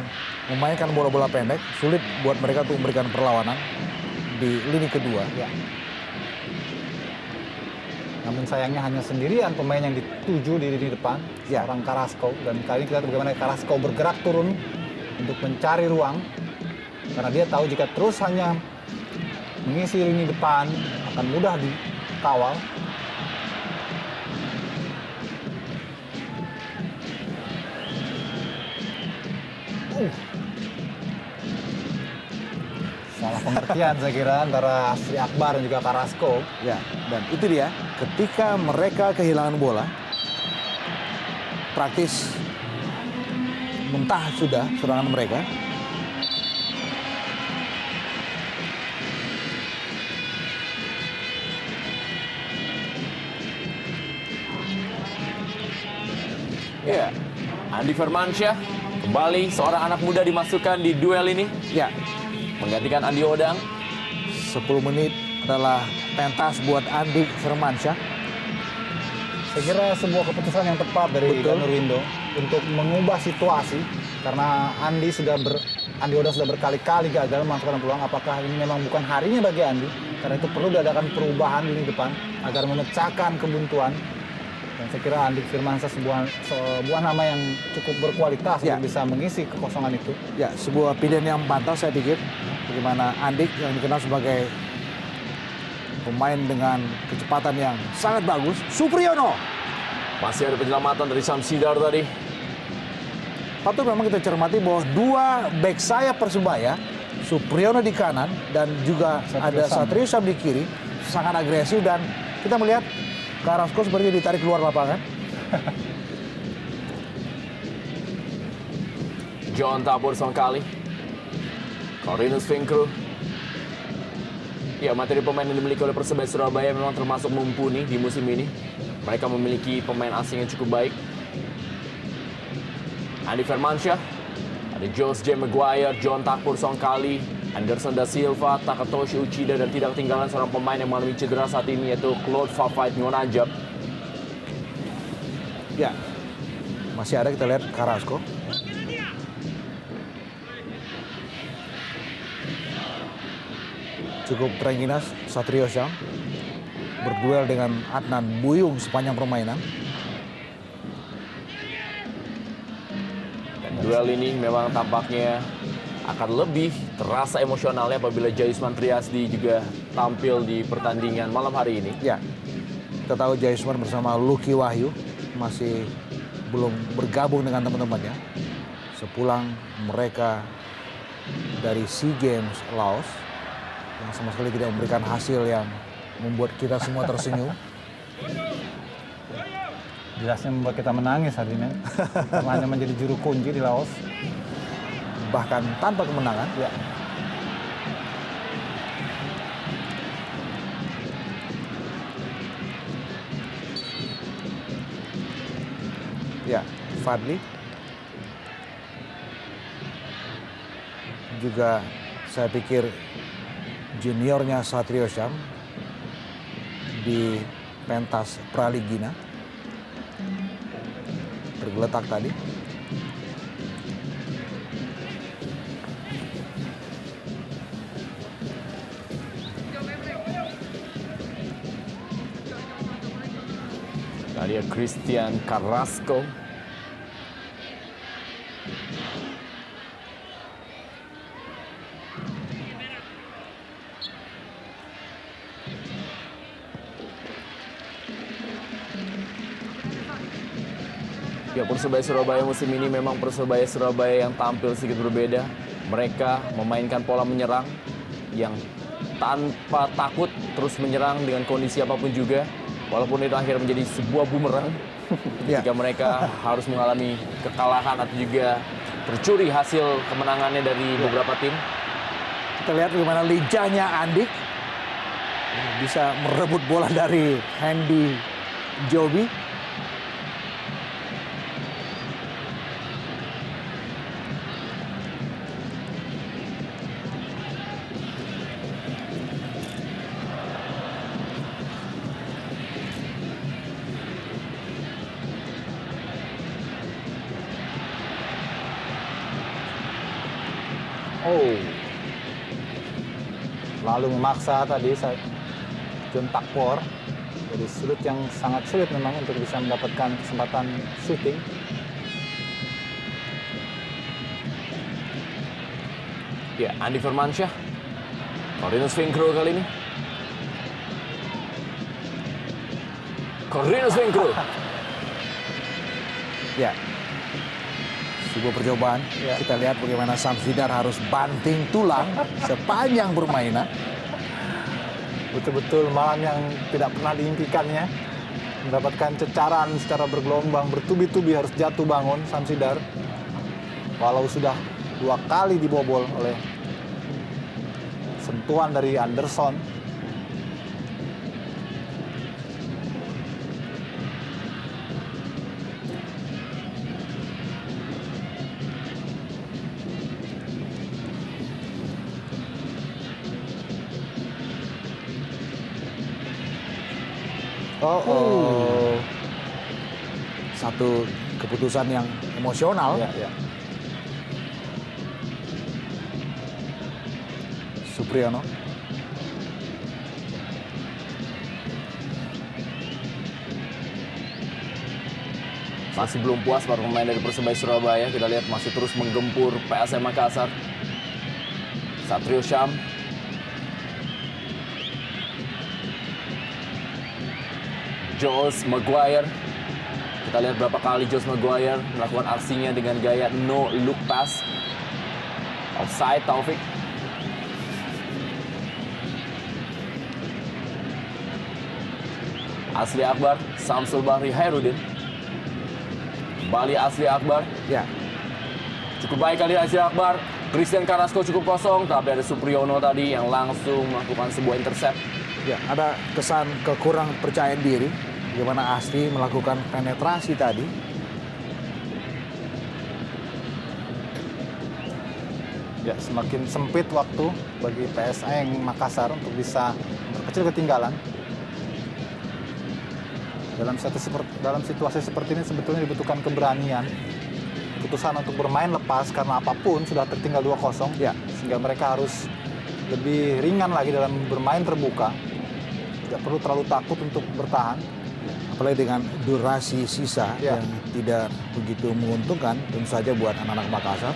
memainkan bola-bola pendek sulit buat mereka untuk memberikan perlawanan di lini kedua. Ya. Namun sayangnya hanya sendirian pemain yang dituju di lini depan, Ya. seorang Carrasco. Dan kali ini kita lihat bagaimana Carrasco bergerak turun untuk mencari ruang. Karena dia tahu jika terus hanya mengisi lini depan akan mudah dikawal. Salah pengertian saya kira antara Asri Akbar dan juga Carrasco. Ya, dan itu dia ketika mereka kehilangan bola praktis mentah sudah serangan mereka. Ya, Andi Firmansyah kembali seorang anak muda dimasukkan di duel ini. Ya, Menggantikan Andi Odang. 10 menit adalah pentas buat Andi Firmansyah. Saya kira sebuah keputusan yang tepat dari Betul. Danur Windo untuk mengubah situasi karena Andi Odang sudah berkali-kali gagal memasukkan peluang. Apakah ini memang bukan harinya bagi Andi? Karena itu perlu diadakan perubahan di lini depan agar memecahkan kebuntuan. Dan saya kira Andi Firmansyah sebuah nama yang cukup berkualitas Ya. untuk bisa mengisi kekosongan itu. Ya, sebuah pilihan yang pantas saya pikir. Bagaimana Andik yang dikenal sebagai pemain dengan kecepatan yang sangat bagus. Supriyono. Masih ada penyelamatan dari Samsidar tadi. Patut memang kita cermati bahwa dua back sayap Persebaya, Supriyono di kanan dan juga ada Satrio Sam di kiri, sangat agresif dan kita melihat Carrasco sepertinya ditarik keluar lapangan. John Tabor Songkali. Corinus Finkru. Ya, materi pemain yang dimiliki oleh Persebaya Surabaya memang termasuk mumpuni di musim ini. Mereka memiliki pemain asing yang cukup baik. Andi Firmansyah, ada Jos J. Maguire, John Takpur Songkali, Anderson Da Silva, Takatoshi Uchida, dan tidak ketinggalan seorang pemain yang mengalami cedera saat ini yaitu Claude Fafait Ngonajab. Ya, masih ada kita lihat Carrasco. Cukup terengginas Satrio Sam berduel dengan Adnan Buyung sepanjang permainan. Dan duel ini memang tampaknya akan lebih terasa emosionalnya apabila Jayusman Triasdi juga tampil di pertandingan malam hari ini. Ya, kita tahu Jayusman bersama Lucky Wahyu masih belum bergabung dengan teman-temannya. Sepulang mereka dari SEA Games Laos yang sama sekali tidak memberikan hasil yang membuat kita semua tersenyum. Jelasnya membuat kita menangis hari ini. Karena hanya menjadi juru kunci di Laos. Bahkan tanpa kemenangan. Ya. Ya, Fadli juga saya pikir juniornya Satrio Sam di pentas Praligina tergeletak tadi. Tadi ada Christian Carrasco. Ya, Persebaya Surabaya musim ini memang Persebaya Surabaya yang tampil sedikit berbeda. Mereka memainkan pola menyerang yang tanpa takut terus menyerang dengan kondisi apapun juga. Walaupun itu akhirnya menjadi sebuah bumerang ketika mereka harus mengalami kekalahan atau juga tercuri hasil kemenangannya dari beberapa tim. Kita lihat bagaimana lincahnya Andik bisa merebut bola dari Hendy Jobi. Lalu memaksa tadi John Takpor. Jadi sulit yang sangat sulit memang untuk bisa mendapatkan kesempatan shooting. Ya, Andi Firmansyah. Corvinus Finkro kali ini. Corvinus Finkro. Ya, sebuah percobaan. Ya. Kita lihat bagaimana Samsidar harus banting tulang sepanjang permainan. Betul-betul malam yang tidak pernah diimpikannya. Mendapatkan cecaran secara bergelombang, bertubi-tubi harus jatuh bangun Samsidar. Walau sudah 2 kali dibobol oleh sentuhan dari Anderson. Satu keputusan yang emosional. Ya. Supriyono. Masih belum puas para pemain dari Persebaya Surabaya. Kita lihat masih terus menggempur PSM Makassar. Satrio Syam. Josh Maguire. Kita lihat berapa kali Josh Maguire melakukan aksinya dengan gaya no look pass. Offside Taufik. Asli Akbar, Samsul Bahri Hairudin. Kembali Asli Akbar. Ya, Cukup baik kali Asli Akbar. Christian Carrasco cukup kosong, tapi ada Supriyono tadi yang langsung melakukan sebuah intercept. ya, ada kesan kekurang percayaan diri. Bagaimana Asli melakukan penetrasi tadi. Ya, semakin sempit waktu bagi PSM Makassar untuk bisa memperkecil ketinggalan. Dalam situasi seperti ini sebetulnya dibutuhkan keberanian. Keputusan untuk bermain lepas karena apapun sudah tertinggal 2-0. Ya. Sehingga mereka harus lebih ringan lagi dalam bermain terbuka. Tidak perlu terlalu takut untuk bertahan. Apalagi dengan durasi sisa Ya. yang tidak begitu menguntungkan tentu saja buat anak-anak Makassar.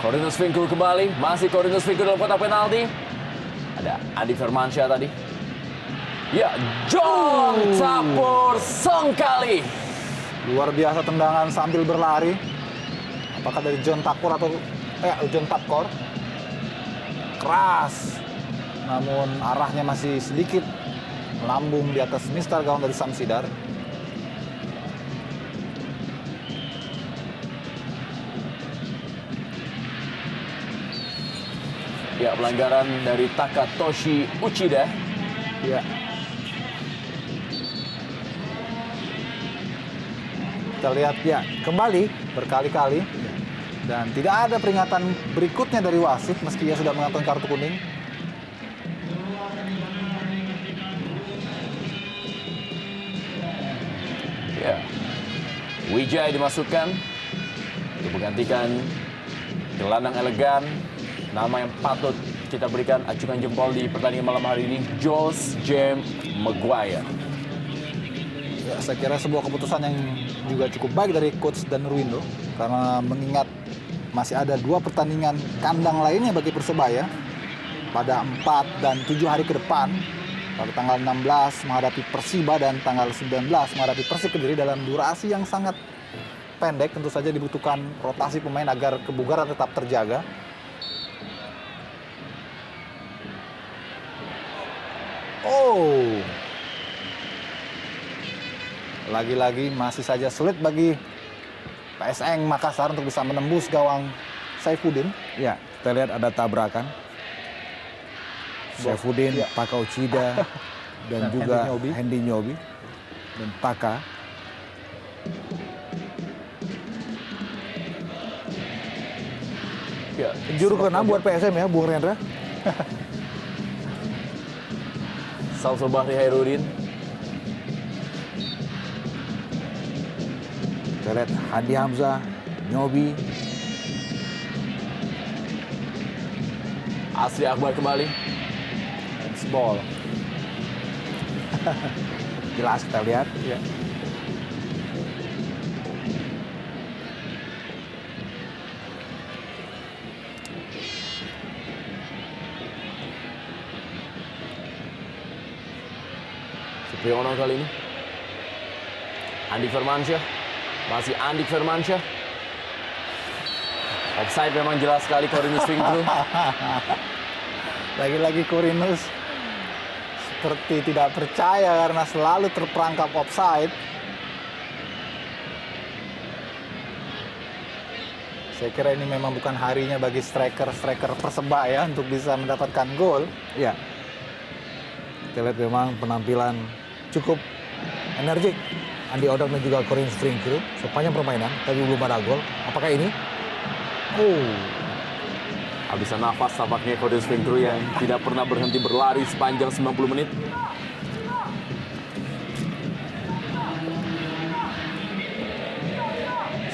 Corvinus Finkro kembali, masih Corvinus Finkro dalam kotak penalti. Ada Andi Firmansyah tadi. Ya, John Takpor Songkali. Luar biasa tendangan sambil berlari. Apakah dari John Takpor atau John Takpor? Keras. Namun arahnya masih sedikit melambung di atas mistar gawang dari Samsidar. Ya, pelanggaran dari Takatoshi Uchida. Ya. Kita lihat Ya, kembali. berkali-kali. Dan tidak ada peringatan berikutnya dari wasit meski ia sudah mengantongi kartu kuning. Ya, Wijay dimasukkan untuk menggantikan gelandang elegan, nama yang patut kita berikan acungan jempol di pertandingan malam hari ini, Josh James Maguire. Ya, saya kira sebuah keputusan yang juga cukup baik dari coach Dan Ruindo karena mengingat masih ada 2 pertandingan kandang lainnya bagi Persebaya pada 4 dan 7 hari ke depan. Pada tanggal 16 menghadapi Persiba dan tanggal 19 menghadapi Persik Kediri dalam durasi yang sangat pendek. Tentu saja dibutuhkan rotasi pemain agar kebugaran tetap terjaga. Oh, lagi-lagi masih saja sulit bagi PSM Makassar untuk bisa menembus gawang Saifuddin. Ya, kita lihat ada tabrakan. Saifuddin, Ya. Taka Uchida, dan juga Hendy Nyobi. Hendy Nyobi. Dan Taka. Ya, Juru ke-6 buat PSM ya, Bung Rendra. Samsul Bahri Hairudin. Kita lihat Hadi Hamzah, Nyobi, Asri Akbar kembali. Ball. jelas kita lihat. Ya. Supriyono kali ini. Andik Firmansyah. Masih Andik Firmansyah. Offside memang jelas sekali Corvinus Finkru. Lagi-lagi Corvinus seperti tidak percaya karena selalu terperangkap offside. Saya kira ini memang bukan harinya bagi striker-striker Perseba ya untuk bisa mendapatkan gol. Ya. Kita lihat memang penampilan cukup energik Andi Odang dan juga Corvinus Finkru sepanjang permainan, tapi belum ada gol. Apakah ini? Oh, Habisan nafas tampaknya Corvinus Finkru yang tidak pernah berhenti berlari sepanjang 90 menit.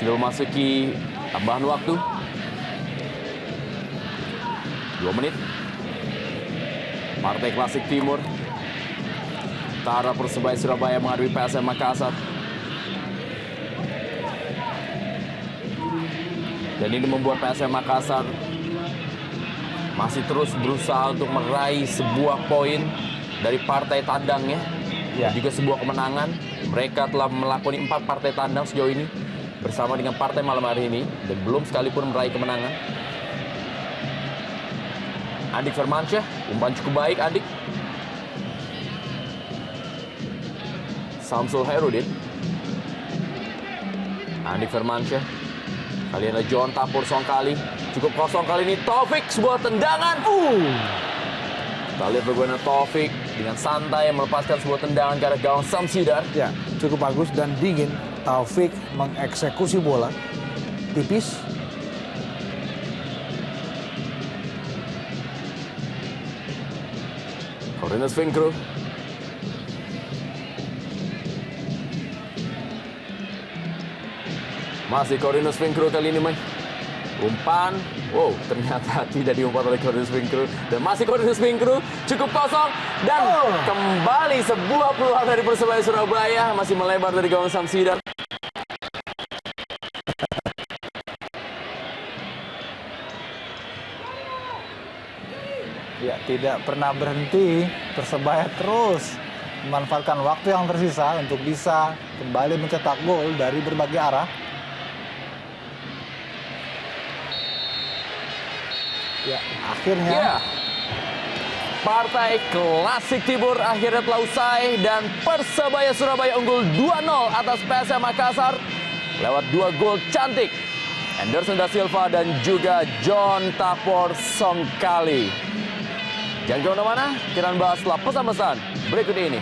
Sudah memasuki tambahan waktu. 2 menit. Partai Klasik Timur. Tara Persebaya Surabaya menghadapi PSM Makassar. Dan ini membuat PSM Makassar masih terus berusaha untuk meraih sebuah poin dari partai tandangnya. Ya. Dan juga sebuah kemenangan. Mereka telah melakoni 4 partai tandang sejauh ini bersama dengan partai malam hari ini dan belum sekalipun meraih kemenangan. Andik Firmansyah, umpan cukup baik Andik. Samsul Hairudin. Andik Firmansyah. Kali ini John Tapur Songkali. Cukup kosong kali ini Taufik, sebuah tendangan. Kita lihat bagaimana Taufik dengan santai melepaskan sebuah tendangan ke arah gawang Samsidar. Ya, cukup bagus dan dingin. Taufik mengeksekusi bola tipis. Corvinus Finkru. Masih Corvinus Finkru kali ini, main. Umpan. Wow, ternyata tidak diumpan oleh Corvinus Finkru. Dan masih Corvinus Finkru. Cukup kosong. Dan kembali sebuah peluang dari Persebaya Surabaya. Masih melebar dari gawang Samsidar. ya tidak pernah berhenti. Persebaya terus memanfaatkan waktu yang tersisa untuk bisa kembali mencetak gol dari berbagai arah. Ya, akhirnya Ya. Partai Klasik Timur akhirnya telah usai dan Persebaya Surabaya unggul 2-0 atas PSM Makassar lewat 2 gol cantik Anderson Da Silva dan juga John Tapor Songkali. Jangan kemana-mana, kita bahas setelah pesan-pesan berikut ini.